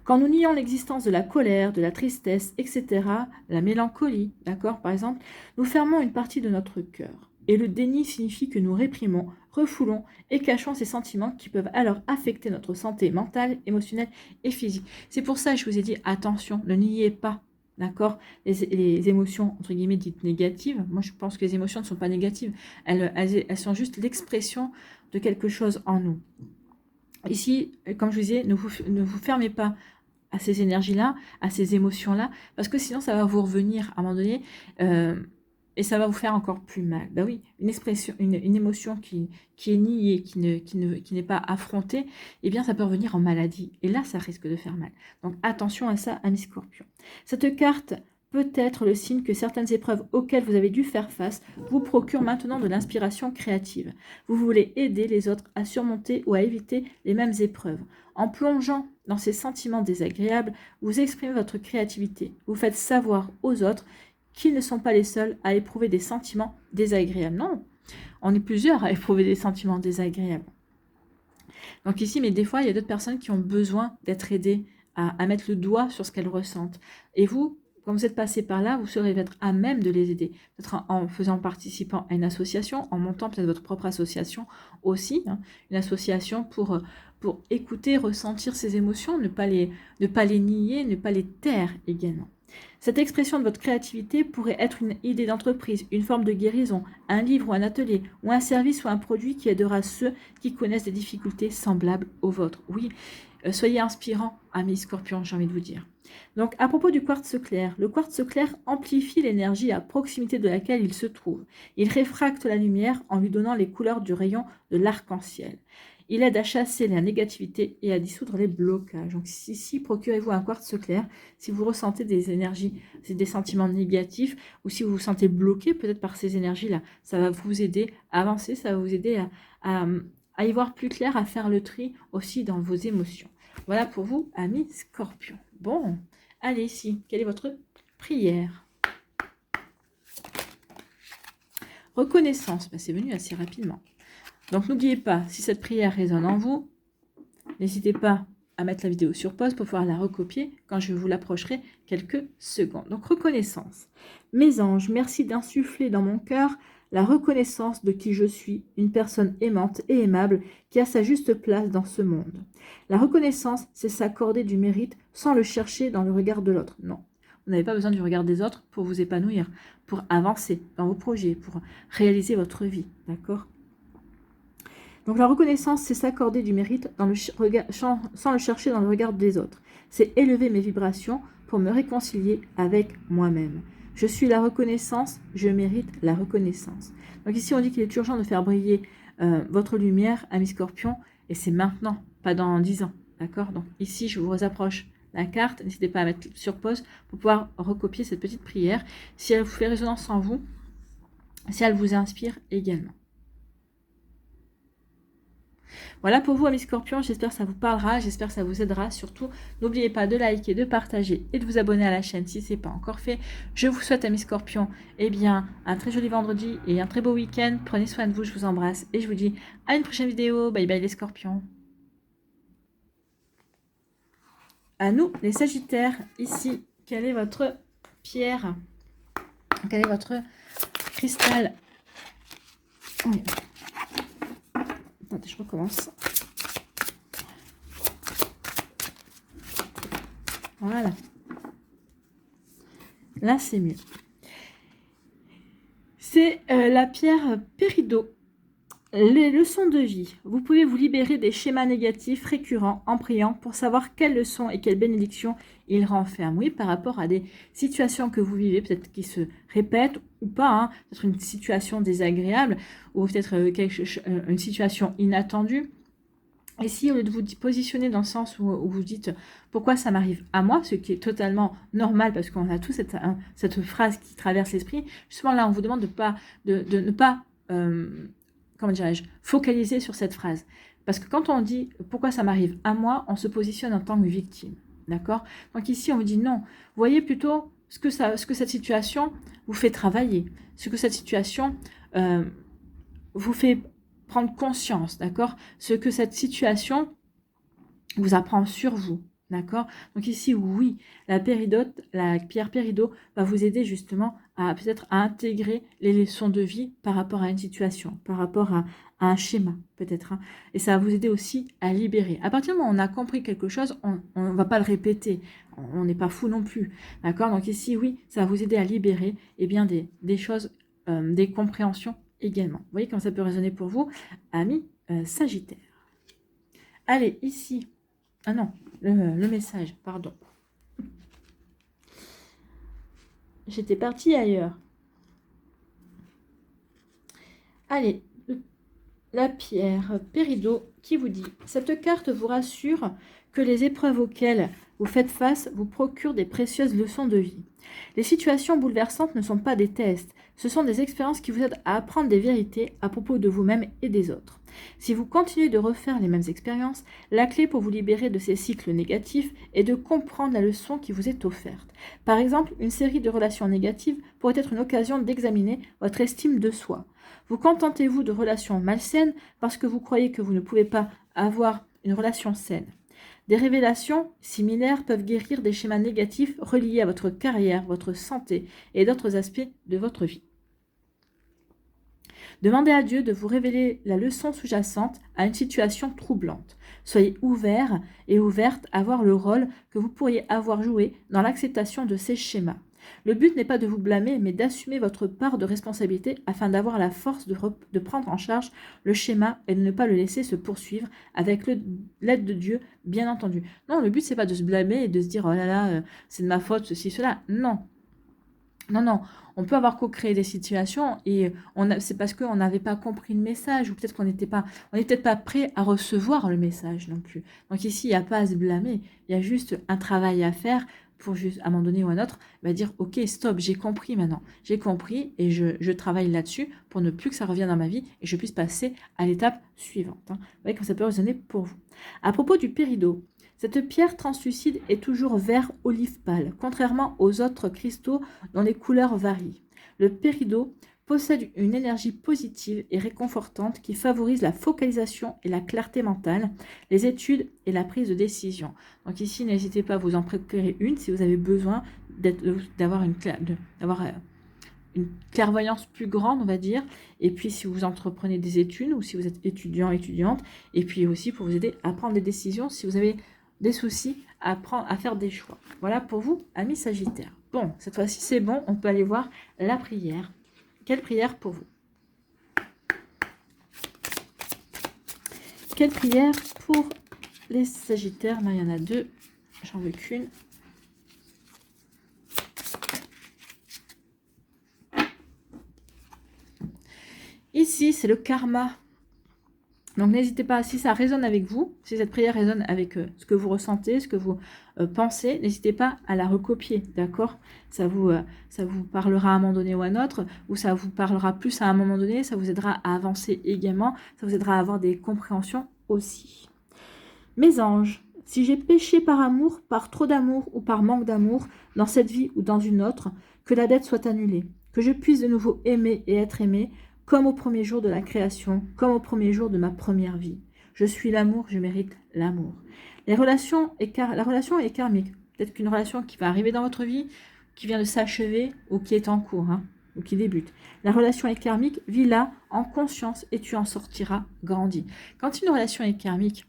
Speaker 1: Quand nous nions l'existence de la colère, de la tristesse, etc., la mélancolie, d'accord, par exemple, nous fermons une partie de notre cœur. Et le déni signifie que nous réprimons, refoulons et cachons ces sentiments qui peuvent alors affecter notre santé mentale, émotionnelle et physique. C'est pour ça que je vous ai dit, attention, ne niez pas, d'accord, les émotions, entre guillemets, dites négatives. Moi, je pense que les émotions ne sont pas négatives. Elles sont juste l'expression de quelque chose en nous. Ici, comme je vous disais, ne vous fermez pas à ces énergies-là, à ces émotions-là, parce que sinon, ça va vous revenir à un moment donné et ça va vous faire encore plus mal. Ben oui, une expression, une émotion qui est niée, qui n'est pas affrontée, eh bien, ça peut revenir en maladie. Et là, ça risque de faire mal. Donc, attention à ça, amis scorpions. Cette carte peut être le signe que certaines épreuves auxquelles vous avez dû faire face vous procurent maintenant de l'inspiration créative. Vous voulez aider les autres à surmonter ou à éviter les mêmes épreuves. En plongeant dans ces sentiments désagréables, vous exprimez votre créativité. Vous faites savoir aux autres qu'ils ne sont pas les seuls à éprouver des sentiments désagréables. Non, on est plusieurs à éprouver des sentiments désagréables. Donc ici, mais des fois, il y a d'autres personnes qui ont besoin d'être aidées à mettre le doigt sur ce qu'elles ressentent. Et vous, quand vous êtes passé par là, vous serez peut-être à même de les aider. Peut-être en participant à une association, en montant peut-être votre propre association aussi, hein, une association pour écouter, ressentir ces émotions, ne pas les nier, ne pas les taire également. Cette expression de votre créativité pourrait être une idée d'entreprise, une forme de guérison, un livre ou un atelier, ou un service ou un produit qui aidera ceux qui connaissent des difficultés semblables aux vôtres. Oui, soyez inspirants, amis scorpions, j'ai envie de vous dire. Donc, à propos du quartz clair, le quartz clair amplifie l'énergie à proximité de laquelle il se trouve. Il réfracte la lumière en lui donnant les couleurs du rayon de l'arc-en-ciel. Il aide à chasser la négativité et à dissoudre les blocages. Donc ici, procurez-vous un quartz clair si vous ressentez des énergies, des sentiments négatifs, ou si vous vous sentez bloqué peut-être par ces énergies-là. Ça va vous aider à avancer, ça va vous aider à y voir plus clair, à faire le tri aussi dans vos émotions. Voilà pour vous, amis scorpions. Bon, allez ici, quelle est votre prière? Reconnaissance, c'est venu assez rapidement. Donc n'oubliez pas, si cette prière résonne en vous, n'hésitez pas à mettre la vidéo sur pause pour pouvoir la recopier quand je vous l'approcherai quelques secondes. Donc reconnaissance. Mes anges, merci d'insuffler dans mon cœur la reconnaissance de qui je suis, une personne aimante et aimable qui a sa juste place dans ce monde. La reconnaissance, c'est s'accorder du mérite sans le chercher dans le regard de l'autre. Non, vous n'avez pas besoin du regard des autres pour vous épanouir, pour avancer dans vos projets, pour réaliser votre vie, d'accord ? Donc la reconnaissance, c'est s'accorder du mérite sans le chercher dans le regard des autres. C'est élever mes vibrations pour me réconcilier avec moi-même. Je suis la reconnaissance, je mérite la reconnaissance. Donc ici, on dit qu'il est urgent de faire briller votre lumière, amis scorpions, et c'est maintenant, pas dans 10 ans. D'accord? Donc ici, je vous approche la carte. N'hésitez pas à mettre sur pause pour pouvoir recopier cette petite prière. Si elle vous fait résonance en vous, si elle vous inspire également. Voilà pour vous, amis scorpions, j'espère que ça vous parlera, j'espère que ça vous aidera. Surtout, n'oubliez pas de liker, de partager et de vous abonner à la chaîne si ce n'est pas encore fait. Je vous souhaite, amis scorpions, un très joli vendredi et un très beau week-end. Prenez soin de vous, je vous embrasse et je vous dis à une prochaine vidéo. Bye bye les scorpions. À nous, les sagittaires, ici, quelle est votre pierre? Quel est votre cristal? Oui. Attendez, je recommence. Voilà. Là, c'est mieux. C'est la pierre péridot. Les leçons de vie. Vous pouvez vous libérer des schémas négatifs récurrents en priant pour savoir quelles leçons et quelles bénédictions ils renferment. Oui, par rapport à des situations que vous vivez, peut-être qui se répètent ou pas, hein, peut-être une situation désagréable ou peut-être une situation inattendue. Et si au lieu de vous positionner dans le sens où vous dites pourquoi ça m'arrive à moi, ce qui est totalement normal parce qu'on a tous cette phrase qui traverse l'esprit, justement là on vous demande de ne pas comment dirais-je, focaliser sur cette phrase. Parce que quand on dit « pourquoi ça m'arrive à moi », on se positionne en tant que victime. D'accord? Donc ici, on vous dit non. Voyez plutôt ce que cette situation vous fait travailler, ce que cette situation vous fait prendre conscience, d'accord? Ce que cette situation vous apprend sur vous, D'accord? Donc ici, oui, la pierre péridot va vous aider justement à peut-être à intégrer les leçons de vie par rapport à une situation, par rapport à un schéma peut-être. Hein. Et ça va vous aider aussi à libérer. À partir du moment où on a compris quelque chose, on ne va pas le répéter. On n'est pas fou non plus. D'accord? Donc ici, oui, ça va vous aider à libérer bien, des choses, des compréhensions également. Vous voyez comment ça peut résonner pour vous, amis Sagittaire. Allez, ici. Ah non, le message, pardon. J'étais partie ailleurs. Allez, la pierre péridot qui vous dit « Cette carte vous rassure que les épreuves auxquelles vous faites face vous procurent des précieuses leçons de vie. Les situations bouleversantes ne sont pas des tests, ce sont des expériences qui vous aident à apprendre des vérités à propos de vous-même et des autres. Si vous continuez de refaire les mêmes expériences, la clé pour vous libérer de ces cycles négatifs est de comprendre la leçon qui vous est offerte. Par exemple, une série de relations négatives pourrait être une occasion d'examiner votre estime de soi. Vous contentez-vous de relations malsaines parce que vous croyez que vous ne pouvez pas avoir une relation saine. Des révélations similaires peuvent guérir des schémas négatifs reliés à votre carrière, votre santé et d'autres aspects de votre vie. Demandez à Dieu de vous révéler la leçon sous-jacente à une situation troublante. Soyez ouvert et ouverte à voir le rôle que vous pourriez avoir joué dans l'acceptation de ces schémas. Le but n'est pas de vous blâmer, mais d'assumer votre part de responsabilité afin d'avoir la force de prendre en charge le schéma et de ne pas le laisser se poursuivre avec l'aide de Dieu, bien entendu. Non, le but, c'est pas de se blâmer et de se dire « Oh là là, c'est de ma faute, ceci, cela ». Non. Non, non. On peut avoir co-créé des situations et c'est parce qu'on n'avait pas compris le message ou peut-être qu'on n'était pas, on n'est peut-être pas prêt à recevoir le message non plus. Donc ici, il n'y a pas à se blâmer. Il y a juste un travail à faire pour juste, à un moment donné ou à un autre, dire « Ok, stop, j'ai compris maintenant. J'ai compris et je travaille là-dessus pour ne plus que ça revienne dans ma vie et je puisse passer à l'étape suivante. Hein. » Vous voyez comme ça peut résonner pour vous. À propos du péridot, cette pierre translucide est toujours vert olive pâle, contrairement aux autres cristaux dont les couleurs varient. Le péridot possède une énergie positive et réconfortante qui favorise la focalisation et la clarté mentale, les études et la prise de décision. Donc ici, n'hésitez pas à vous en procurer une si vous avez besoin d'avoir une clairvoyance plus grande, on va dire, et puis si vous entreprenez des études ou si vous êtes étudiant, étudiante, et puis aussi pour vous aider à prendre des décisions si vous avez des soucis à faire des choix. Voilà pour vous, amis Sagittaires. Bon, cette fois-ci c'est bon, on peut aller voir la prière. Quelle prière pour vous? Quelle prière pour les Sagittaires? Non, il y en a deux, j'en veux qu'une. Ici, c'est le karma. Donc, n'hésitez pas, si ça résonne avec vous, si cette prière résonne avec ce que vous ressentez, ce que vous pensez, n'hésitez pas à la recopier, d'accord? Ça vous parlera à un moment donné ou à un autre, ou ça vous parlera plus à un moment donné, ça vous aidera à avancer également, ça vous aidera à avoir des compréhensions aussi. Mes anges, si j'ai péché par amour, par trop d'amour ou par manque d'amour, dans cette vie ou dans une autre, que la dette soit annulée, que je puisse de nouveau aimer et être aimé, comme au premier jour de la création, comme au premier jour de ma première vie. Je suis l'amour, je mérite l'amour. La relation est karmique. Peut-être qu'une relation qui va arriver dans votre vie, qui vient de s'achever ou qui est en cours, ou qui débute. La relation est karmique, vis-la en conscience et tu en sortiras grandi. Quand une relation est karmique,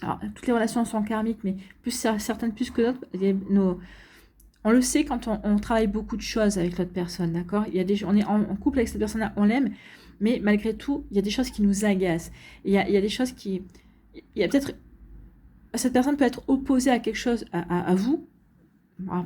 Speaker 1: alors toutes les relations sont karmiques, mais certaines plus que d'autres, on le sait quand on travaille beaucoup de choses avec l'autre personne, d'accord? On est en couple avec cette personne-là, on l'aime, mais malgré tout, il y a des choses qui nous agacent. Il y a des choses qui... Il y a peut-être... Cette personne peut être opposée à quelque chose, à vous.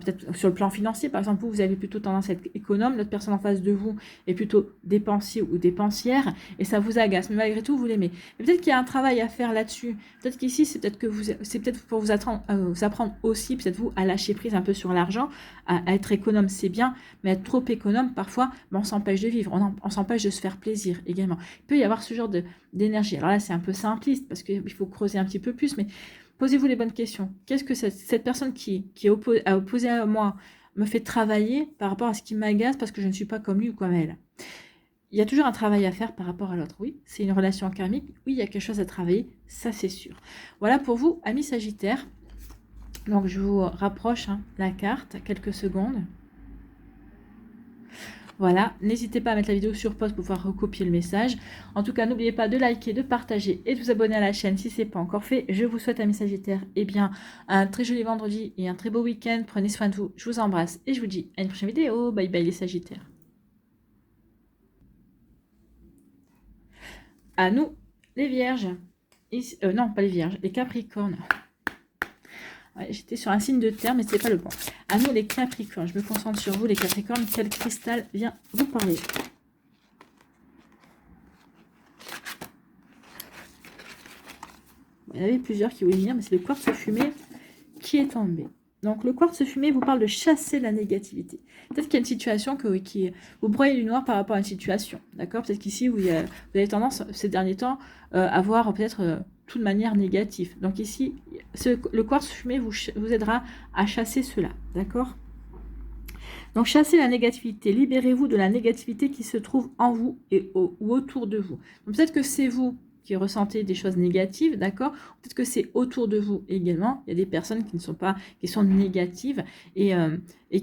Speaker 1: Peut-être sur le plan financier, par exemple, vous avez plutôt tendance à être économe, l'autre personne en face de vous est plutôt dépensier ou dépensière, et ça vous agace, mais malgré tout, vous l'aimez. Mais peut-être qu'il y a un travail à faire là-dessus. Peut-être qu'ici, c'est peut-être pour vous apprendre aussi, peut-être vous, à lâcher prise un peu sur l'argent, à être économe, c'est bien, mais être trop économe, parfois, on s'empêche de vivre, on s'empêche de se faire plaisir également. Il peut y avoir ce genre d'énergie. Alors là, c'est un peu simpliste, parce qu'il faut creuser un petit peu plus, mais posez-vous les bonnes questions. Qu'est-ce que cette personne qui est opposée à moi me fait travailler par rapport à ce qui m'agace parce que je ne suis pas comme lui ou comme elle? Il y a toujours un travail à faire par rapport à l'autre. Oui, c'est une relation karmique. Oui, il y a quelque chose à travailler. Ça, c'est sûr. Voilà pour vous, amis Sagittaires. Donc, je vous rapproche la carte, quelques secondes. Voilà, n'hésitez pas à mettre la vidéo sur pause pour pouvoir recopier le message. En tout cas, n'oubliez pas de liker, de partager et de vous abonner à la chaîne si ce n'est pas encore fait. Je vous souhaite, amis Sagittaires, un très joli vendredi et un très beau week-end. Prenez soin de vous, je vous embrasse et je vous dis à une prochaine vidéo. Bye bye les Sagittaires. À nous, les Vierges. Non, pas les Vierges, les Capricornes. Ouais, j'étais sur un signe de terre, mais ce n'est pas le bon. À nous, les Capricornes. Je me concentre sur vous, les Capricornes. Quel cristal vient vous parler? Il y en avait plusieurs qui voulaient venir, mais c'est le quartz fumé qui est tombé. Donc, le quartz fumé vous parle de chasser la négativité. Peut-être qu'il y a une situation qui vous broyez du noir par rapport à une situation. D'accord? Peut-être qu'ici, vous avez tendance, ces derniers temps, à voir peut-être tout de manière négative. Donc ici, le quartz fumé vous aidera à chasser cela. D'accord? Donc, chassez la négativité. Libérez-vous de la négativité qui se trouve en vous ou autour de vous. Peut-être que c'est vous qui ressentez des choses négatives, d'accord? Peut-être que c'est autour de vous également. Il y a des personnes qui sont négatives et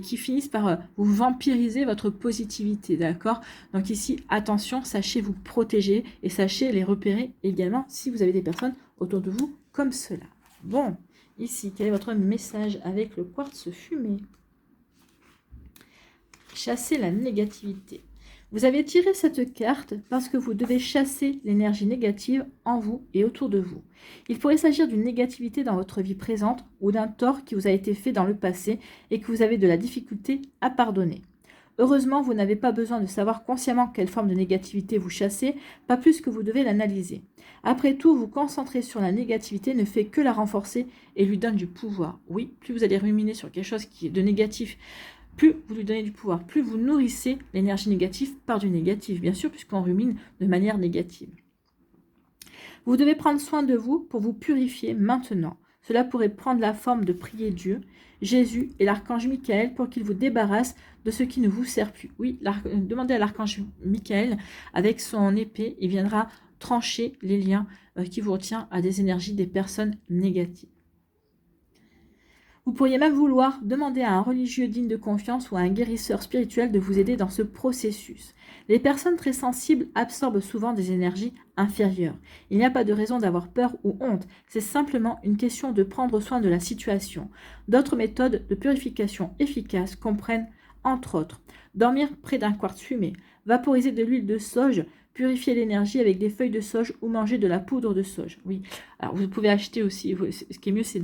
Speaker 1: qui finissent par vous vampiriser votre positivité, d'accord? Donc ici, attention, sachez vous protéger et sachez les repérer également si vous avez des personnes autour de vous comme cela. Bon, ici, quel est votre message avec le quartz fumé? Chasser la négativité. Vous avez tiré cette carte parce que vous devez chasser l'énergie négative en vous et autour de vous. Il pourrait s'agir d'une négativité dans votre vie présente ou d'un tort qui vous a été fait dans le passé et que vous avez de la difficulté à pardonner. Heureusement, vous n'avez pas besoin de savoir consciemment quelle forme de négativité vous chassez, pas plus que vous devez l'analyser. Après tout, vous concentrer sur la négativité ne fait que la renforcer et lui donne du pouvoir. Oui, plus vous allez ruminer sur quelque chose qui est de négatif, plus vous lui donnez du pouvoir, plus vous nourrissez l'énergie négative par du négatif, bien sûr, puisqu'on rumine de manière négative. Vous devez prendre soin de vous pour vous purifier maintenant. Cela pourrait prendre la forme de prier Dieu, Jésus et l'archange Michael pour qu'il vous débarrasse de ce qui ne vous sert plus. Oui, demandez à l'archange Michael, avec son épée, il viendra trancher les liens qui vous retiennent à des énergies des personnes négatives. Vous pourriez même vouloir demander à un religieux digne de confiance ou à un guérisseur spirituel de vous aider dans ce processus. Les personnes très sensibles absorbent souvent des énergies inférieures. Il n'y a pas de raison d'avoir peur ou honte, c'est simplement une question de prendre soin de la situation. D'autres méthodes de purification efficaces comprennent, entre autres, dormir près d'un quartz fumé, vaporiser de l'huile de sauge, purifier l'énergie avec des feuilles de sauge ou manger de la poudre de sauge. Oui, alors vous pouvez acheter aussi, ce qui est mieux c'est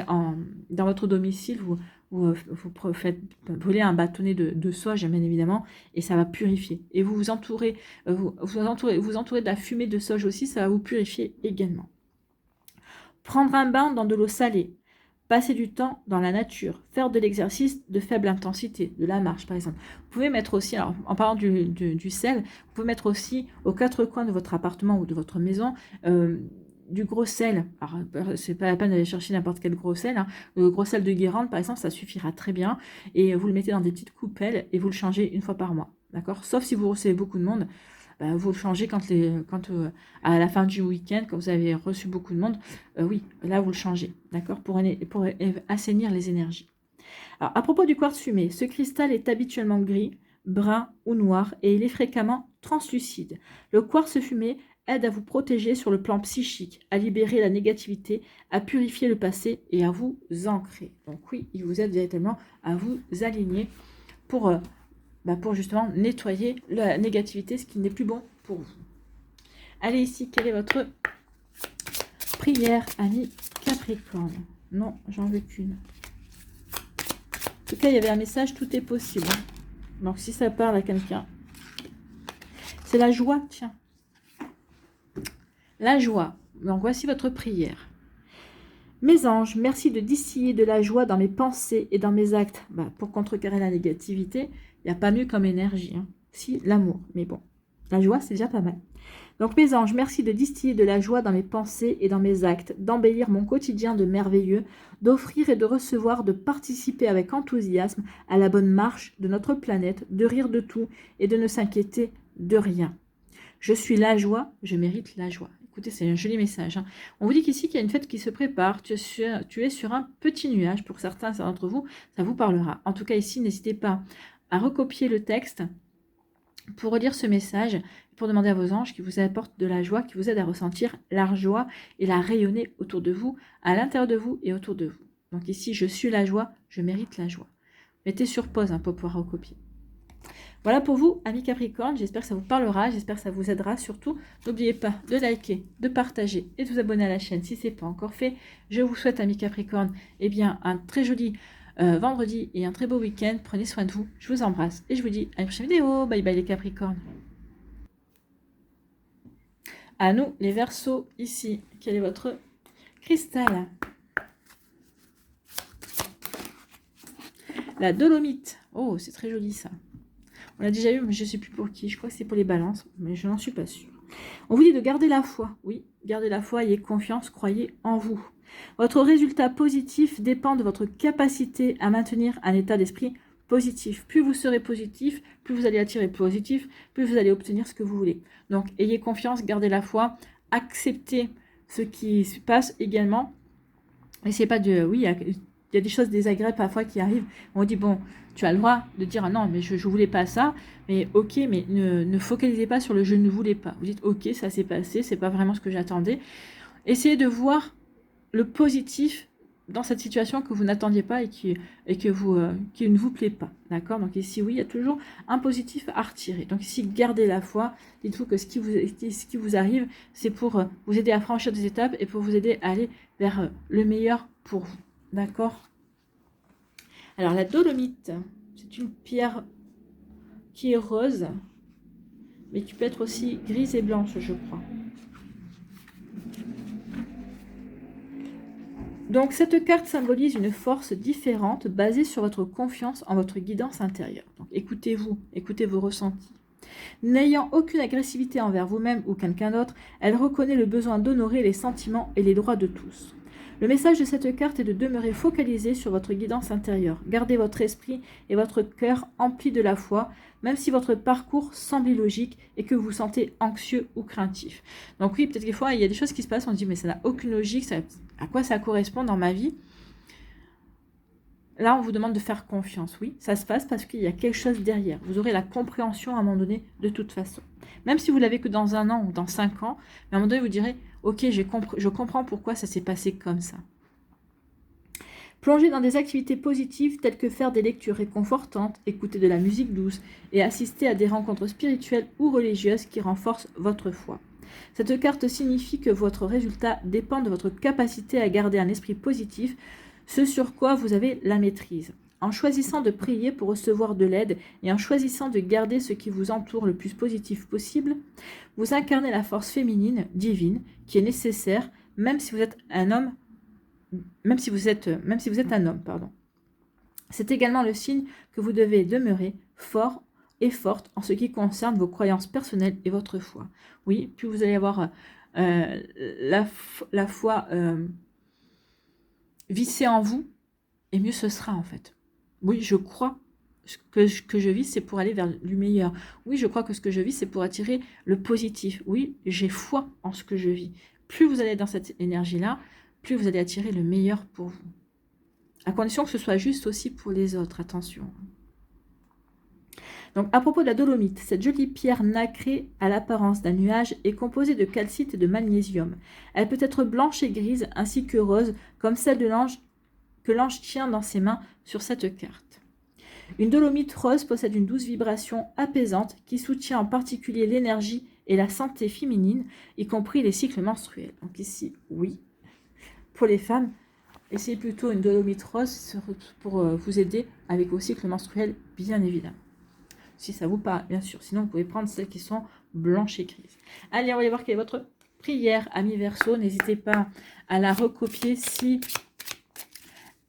Speaker 1: dans votre domicile, vous faites brûler un bâtonnet de sauge, bien évidemment, et ça va purifier. Et vous entourez de la fumée de sauge aussi, ça va vous purifier également. Prendre un bain dans de l'eau salée, passer du temps dans la nature, faire de l'exercice de faible intensité, de la marche par exemple. Vous pouvez mettre aussi, alors, en parlant du sel, vous pouvez mettre aussi aux quatre coins de votre appartement ou de votre maison du gros sel. Alors, c'est pas la peine d'aller chercher n'importe quel gros sel. Le gros sel de Guérande, par exemple, ça suffira très bien. Et vous le mettez dans des petites coupelles et vous le changez une fois par mois. D'accord? Sauf si vous recevez beaucoup de monde. Vous le changez quand à la fin du week-end, quand vous avez reçu beaucoup de monde. Oui, là, vous le changez. D'accord? Pour assainir les énergies. Alors, à propos du quartz fumé, ce cristal est habituellement gris, brun ou noir et il est fréquemment translucide. Le quartz fumé aide à vous protéger sur le plan psychique, à libérer la négativité, à purifier le passé et à vous ancrer. Donc oui, il vous aide véritablement à vous aligner pour justement nettoyer la négativité, ce qui n'est plus bon pour vous. Allez ici, quelle est votre prière, ami Capricorne? Non, j'en veux qu'une. En tout cas, il y avait un message, tout est possible. Donc si ça parle à quelqu'un, c'est la joie, tiens. La joie. Donc, voici votre prière. Mes anges, merci de distiller de la joie dans mes pensées et dans mes actes. Pour contrecarrer la négativité, il n'y a pas mieux comme énergie. Si, l'amour. Mais bon, la joie, c'est déjà pas mal. Donc, mes anges, merci de distiller de la joie dans mes pensées et dans mes actes, d'embellir mon quotidien de merveilleux, d'offrir et de recevoir, de participer avec enthousiasme à la bonne marche de notre planète, de rire de tout et de ne s'inquiéter de rien. Je suis la joie, je mérite la joie. Écoutez, c'est un joli message. Hein. On vous dit qu'ici, qu'il y a une fête qui se prépare. Tu es sur un petit nuage. Pour certains d'entre vous, ça vous parlera. En tout cas, ici, n'hésitez pas à recopier le texte pour relire ce message, pour demander à vos anges qui vous apportent de la joie, qui vous aident à ressentir la joie et la rayonner autour de vous, à l'intérieur de vous et autour de vous. Donc ici, je suis la joie, je mérite la joie. Mettez sur pause pour pouvoir recopier. Voilà pour vous, amis Capricorne, j'espère que ça vous parlera, j'espère que ça vous aidera. Surtout, n'oubliez pas de liker, de partager et de vous abonner à la chaîne si ce n'est pas encore fait. Je vous souhaite, amis Capricorne, un très joli vendredi et un très beau week-end. Prenez soin de vous, je vous embrasse et je vous dis à une prochaine vidéo. Bye bye les Capricornes. À nous, les Verseaux, ici. Quel est votre cristal? La dolomite. Oh, c'est très joli ça. On l'a déjà eu, mais je ne sais plus pour qui. Je crois que c'est pour les balances, mais je n'en suis pas sûre. On vous dit de garder la foi. Oui, gardez la foi, ayez confiance, croyez en vous. Votre résultat positif dépend de votre capacité à maintenir un état d'esprit positif. Plus vous serez positif, plus vous allez attirer positif, plus vous allez obtenir ce que vous voulez. Donc, ayez confiance, gardez la foi, acceptez ce qui se passe également. Essayez pas de... Oui, il y a des choses désagréables parfois qui arrivent. On dit, bon, tu as le droit de dire, ah non, mais je ne voulais pas ça. Mais ok, mais ne focalisez pas sur le je ne voulais pas. Vous dites, ok, ça s'est passé, c'est pas vraiment ce que j'attendais. Essayez de voir le positif dans cette situation que vous n'attendiez pas et qui ne vous plaît pas. D'accord? Donc ici, oui, il y a toujours un positif à retirer. Donc ici, gardez la foi. Dites-vous que ce qui vous arrive, c'est pour vous aider à franchir des étapes et pour vous aider à aller vers le meilleur pour vous. D'accord? Alors, la dolomite, c'est une pierre qui est rose, mais qui peut être aussi grise et blanche, je crois. Donc, cette carte symbolise une force différente basée sur votre confiance en votre guidance intérieure. Donc, écoutez-vous, écoutez vos ressentis. N'ayant aucune agressivité envers vous-même ou quelqu'un d'autre, elle reconnaît le besoin d'honorer les sentiments et les droits de tous. Le message de cette carte est de demeurer focalisé sur votre guidance intérieure. Gardez votre esprit et votre cœur emplis de la foi, même si votre parcours semble illogique et que vous vous sentez anxieux ou craintif. Donc oui, peut-être des fois, il y a des choses qui se passent, on se dit, mais ça n'a aucune logique, à quoi ça correspond dans ma vie? Là, on vous demande de faire confiance. Oui, ça se passe parce qu'il y a quelque chose derrière. Vous aurez la compréhension à un moment donné de toute façon. Même si vous l'avez que dans 1 an ou dans 5 ans, mais à un moment donné, vous direz, ok, je comprends pourquoi ça s'est passé comme ça. Plongez dans des activités positives telles que faire des lectures réconfortantes, écouter de la musique douce et assister à des rencontres spirituelles ou religieuses qui renforcent votre foi. Cette carte signifie que votre résultat dépend de votre capacité à garder un esprit positif, ce sur quoi vous avez la maîtrise. En choisissant de prier pour recevoir de l'aide et en choisissant de garder ce qui vous entoure le plus positif possible, vous incarnez la force féminine, divine, qui est nécessaire, même si vous êtes un homme, un homme, pardon. C'est également le signe que vous devez demeurer fort et forte en ce qui concerne vos croyances personnelles et votre foi. Oui, plus vous allez avoir la foi vissée en vous, et mieux ce sera en fait. Oui, je crois que je vis, c'est pour aller vers le meilleur. Oui, je crois que ce que je vis, c'est pour attirer le positif. Oui, j'ai foi en ce que je vis. Plus vous allez dans cette énergie-là, plus vous allez attirer le meilleur pour vous. À condition que ce soit juste aussi pour les autres, attention. Donc, à propos de la dolomite, cette jolie pierre nacrée à l'apparence d'un nuage est composée de calcite et de magnésium. Elle peut être blanche et grise ainsi que rose, comme celle de l'ange que l'ange tient dans ses mains sur cette carte. Une dolomite rose possède une douce vibration apaisante qui soutient en particulier l'énergie et la santé féminine, y compris les cycles menstruels. Donc ici, oui. Pour les femmes, essayez plutôt une dolomite rose pour vous aider avec vos cycles menstruels, bien évidemment. Si ça vous parle, bien sûr. Sinon, vous pouvez prendre celles qui sont blanches et grises. Allez, on va aller voir quelle est votre prière, amis Verseau. N'hésitez pas à la recopier si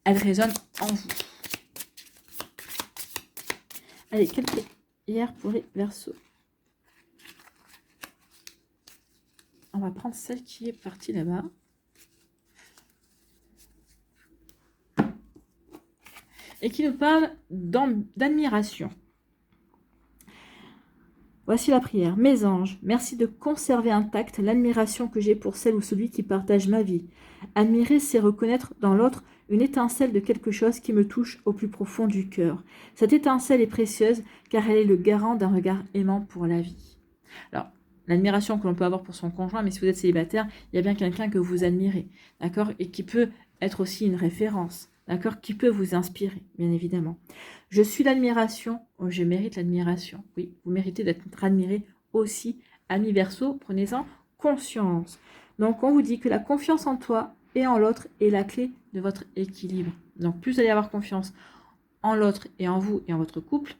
Speaker 1: elle résonne en vous. Allez, quelle prière pour les Verseaux? On va prendre celle qui est partie là-bas. Et qui nous parle d'admiration. Voici la prière. Mes anges, merci de conserver intacte l'admiration que j'ai pour celle ou celui qui partage ma vie. Admirer, c'est reconnaître dans l'autre une étincelle de quelque chose qui me touche au plus profond du cœur. Cette étincelle est précieuse car elle est le garant d'un regard aimant pour la vie. Alors, l'admiration que l'on peut avoir pour son conjoint, mais si vous êtes célibataire, il y a bien quelqu'un que vous admirez, d'accord, et qui peut être aussi une référence, d'accord, qui peut vous inspirer, bien évidemment. Je suis l'admiration, oh, je mérite l'admiration, oui, vous méritez d'être admiré aussi, ami Verseau, prenez-en conscience. Donc, on vous dit que la confiance en toi et en l'autre est la clé de votre équilibre. Donc, plus vous allez avoir confiance en l'autre et en vous et en votre couple,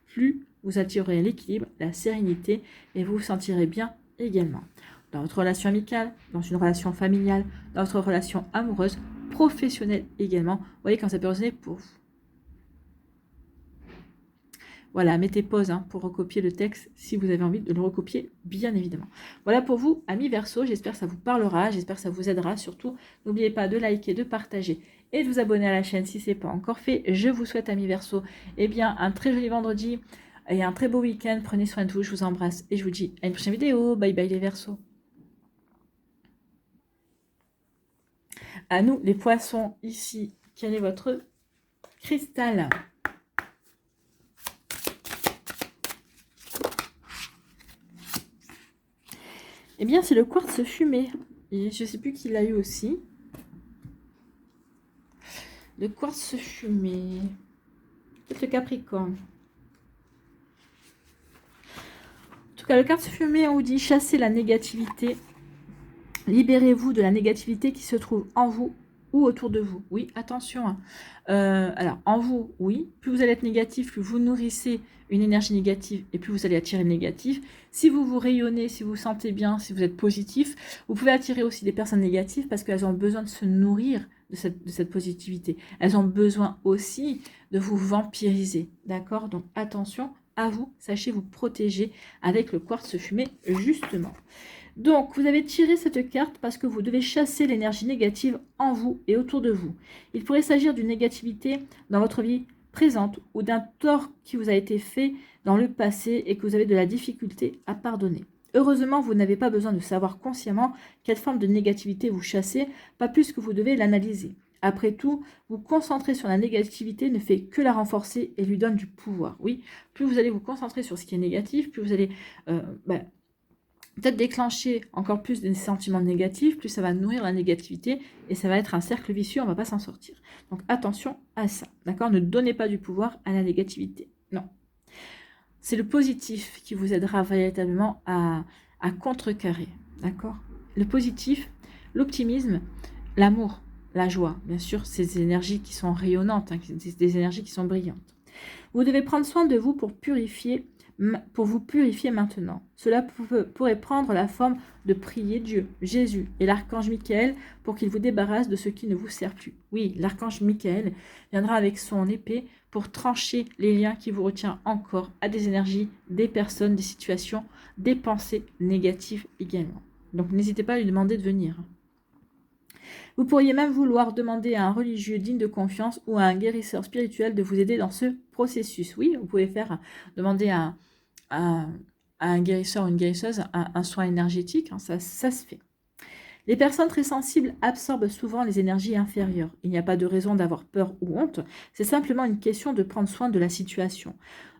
Speaker 1: plus vous attirerez l'équilibre, la sérénité et vous vous sentirez bien également. Dans votre relation amicale, dans une relation familiale, dans votre relation amoureuse, professionnelle également. Vous voyez quand ça peut résonner pour vous. Voilà, mettez pause pour recopier le texte si vous avez envie de le recopier, bien évidemment. Voilà pour vous, amis Verseau, j'espère que ça vous parlera, j'espère que ça vous aidera. Surtout, n'oubliez pas de liker, de partager et de vous abonner à la chaîne si ce n'est pas encore fait. Je vous souhaite, amis Verseau, un très joli vendredi et un très beau week-end. Prenez soin de vous, je vous embrasse et je vous dis à une prochaine vidéo. Bye bye les Verseaux. À nous, les poissons, ici, quel est votre cristal ? Eh bien, c'est le quartz fumé. Et je ne sais plus qui l'a eu aussi. Le quartz fumé. Peut-être le Capricorne. En tout cas, le quartz fumé, on vous dit chassez la négativité. Libérez-vous de la négativité qui se trouve en vous ou autour de vous. Oui, attention. Alors, en vous, oui. Plus vous allez être négatif, plus vous nourrissez une énergie négative et plus vous allez attirer le négatif. Si vous vous rayonnez, si vous vous sentez bien, si vous êtes positif, vous pouvez attirer aussi des personnes négatives parce qu'elles ont besoin de se nourrir de cette positivité. Elles ont besoin aussi de vous vampiriser. D'accord? Donc, attention à vous. Sachez vous protéger avec le quartz fumé, justement. Donc, vous avez tiré cette carte parce que vous devez chasser l'énergie négative en vous et autour de vous. Il pourrait s'agir d'une négativité dans votre vie présente ou d'un tort qui vous a été fait dans le passé et que vous avez de la difficulté à pardonner. Heureusement, vous n'avez pas besoin de savoir consciemment quelle forme de négativité vous chassez, pas plus que vous devez l'analyser. Après tout, vous concentrer sur la négativité ne fait que la renforcer et lui donne du pouvoir. Oui, plus vous allez vous concentrer sur ce qui est négatif, plus vous allez peut-être déclencher encore plus des sentiments négatifs, plus ça va nourrir la négativité et ça va être un cercle vicieux, on ne va pas s'en sortir. Donc attention à ça, d'accord? Ne donnez pas du pouvoir à la négativité, non. C'est le positif qui vous aidera véritablement à contrecarrer, d'accord? Le positif, l'optimisme, l'amour, la joie, bien sûr, c'est des énergies qui sont rayonnantes, des énergies qui sont brillantes. Vous devez prendre soin de vous pour vous purifier maintenant. Cela pourrait prendre la forme de prier Dieu, Jésus et l'archange Michael pour qu'il vous débarrasse de ce qui ne vous sert plus. Oui, l'archange Michael viendra avec son épée pour trancher les liens qui vous retiennent encore à des énergies, des personnes, des situations, des pensées négatives également. Donc n'hésitez pas à lui demander de venir. Vous pourriez même vouloir demander à un religieux digne de confiance ou à un guérisseur spirituel de vous aider dans ce processus. Oui, vous pouvez demander à un guérisseur ou une guérisseuse un soin énergétique, ça se fait. Les personnes très sensibles absorbent souvent les énergies inférieures. Il n'y a pas de raison d'avoir peur ou honte, c'est simplement une question de prendre soin de la situation.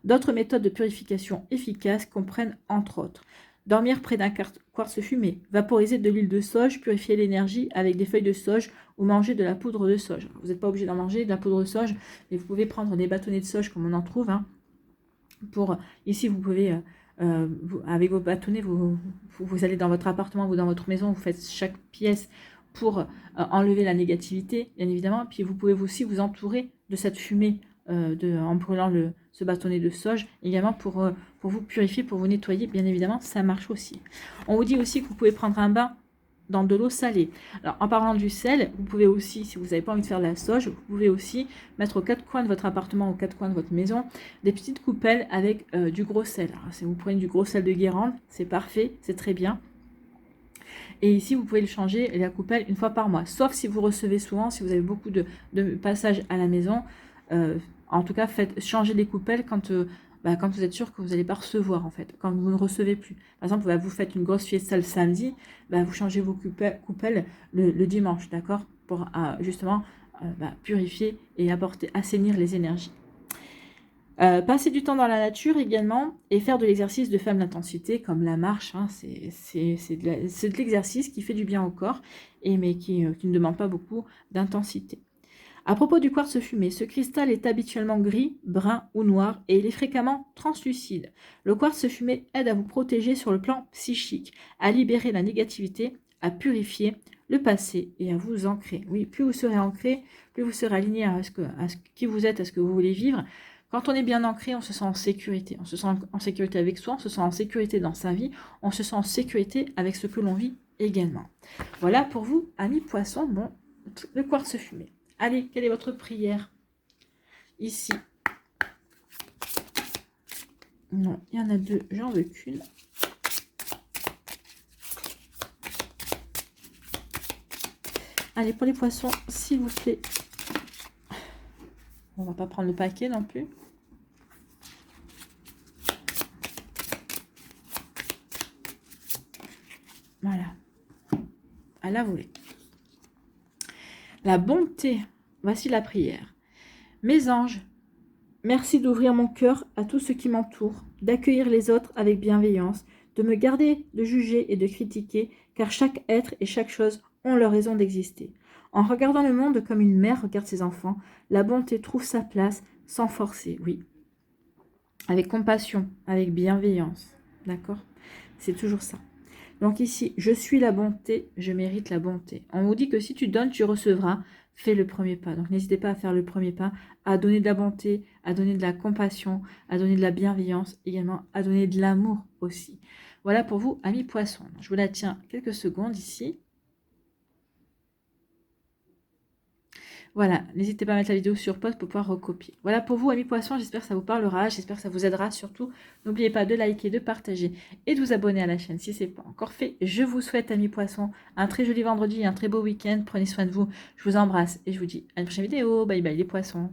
Speaker 1: D'autres méthodes de purification efficaces comprennent entre autres dormir près d'un quartz fumé, vaporiser de l'huile de sauge, purifier l'énergie avec des feuilles de sauge ou manger de la poudre de sauge. Vous n'êtes pas obligé d'en manger, de la poudre de sauge, mais vous pouvez prendre des bâtonnets de sauge comme on en trouve. Ici, vous pouvez, avec vos bâtonnets, vous allez dans votre appartement ou dans votre maison, vous faites chaque pièce pour enlever la négativité, bien évidemment. Puis vous pouvez aussi vous entourer de cette fumée en brûlant ce bâtonnet de sauge, également pour vous purifier, pour vous nettoyer, bien évidemment, ça marche aussi. On vous dit aussi que vous pouvez prendre un bain dans de l'eau salée. Alors, en parlant du sel, vous pouvez aussi, si vous n'avez pas envie de faire de la sauge, vous pouvez aussi mettre aux quatre coins de votre appartement, aux quatre coins de votre maison, des petites coupelles avec du gros sel. Alors, si vous prenez du gros sel de Guérande, c'est parfait, c'est très bien. Et ici, vous pouvez le changer, la coupelle, une fois par mois. Sauf si vous recevez souvent, si vous avez beaucoup de passages à la maison. En tout cas, faites changer les coupelles quand quand vous êtes sûr que vous n'allez pas recevoir, en fait, quand vous ne recevez plus. Par exemple, vous faites une grosse fiesta le samedi, vous changez vos coupelles le dimanche, d'accord? Pour justement purifier et assainir les énergies. Passer du temps dans la nature également et faire de l'exercice de faible intensité comme la marche, hein, c'est de l'exercice qui fait du bien au corps mais qui ne demande pas beaucoup d'intensité. À propos du quartz fumé, ce cristal est habituellement gris, brun ou noir et il est fréquemment translucide. Le quartz fumé aide à vous protéger sur le plan psychique, à libérer la négativité, à purifier le passé et à vous ancrer. Oui, plus vous serez ancré, plus vous serez aligné à qui vous êtes, à ce que vous voulez vivre. Quand on est bien ancré, on se sent en sécurité. On se sent en sécurité avec soi, on se sent en sécurité dans sa vie, on se sent en sécurité avec ce que l'on vit également. Voilà pour vous, amis poissons, bon, le quartz fumé. Allez, quelle est votre prière? Ici. Non, il y en a deux, j'en veux qu'une. Allez, pour les poissons, s'il vous plaît. On va pas prendre le paquet non plus. Voilà. À la volée. La bonté. Voici la prière. Mes anges, merci d'ouvrir mon cœur à tout ce qui m'entoure, d'accueillir les autres avec bienveillance, de me garder de juger et de critiquer, car chaque être et chaque chose ont leur raison d'exister. En regardant le monde comme une mère regarde ses enfants, la bonté trouve sa place sans forcer, oui. Avec compassion, avec bienveillance. D'accord? C'est toujours ça. Donc ici, je suis la bonté, je mérite la bonté. On vous dit que si tu donnes, tu recevras. Fais le premier pas. Donc n'hésitez pas à faire le premier pas, à donner de la bonté, à donner de la compassion, à donner de la bienveillance, également à donner de l'amour aussi. Voilà pour vous, amis poissons. Je vous la tiens quelques secondes ici. Voilà, n'hésitez pas à mettre la vidéo sur pause pour pouvoir recopier. Voilà pour vous, amis poissons, j'espère que ça vous parlera, j'espère que ça vous aidera surtout. N'oubliez pas de liker, de partager et de vous abonner à la chaîne si ce n'est pas encore fait. Je vous souhaite, amis poissons, un très joli vendredi, un très beau week-end. Prenez soin de vous, je vous embrasse et je vous dis à une prochaine vidéo. Bye bye les poissons.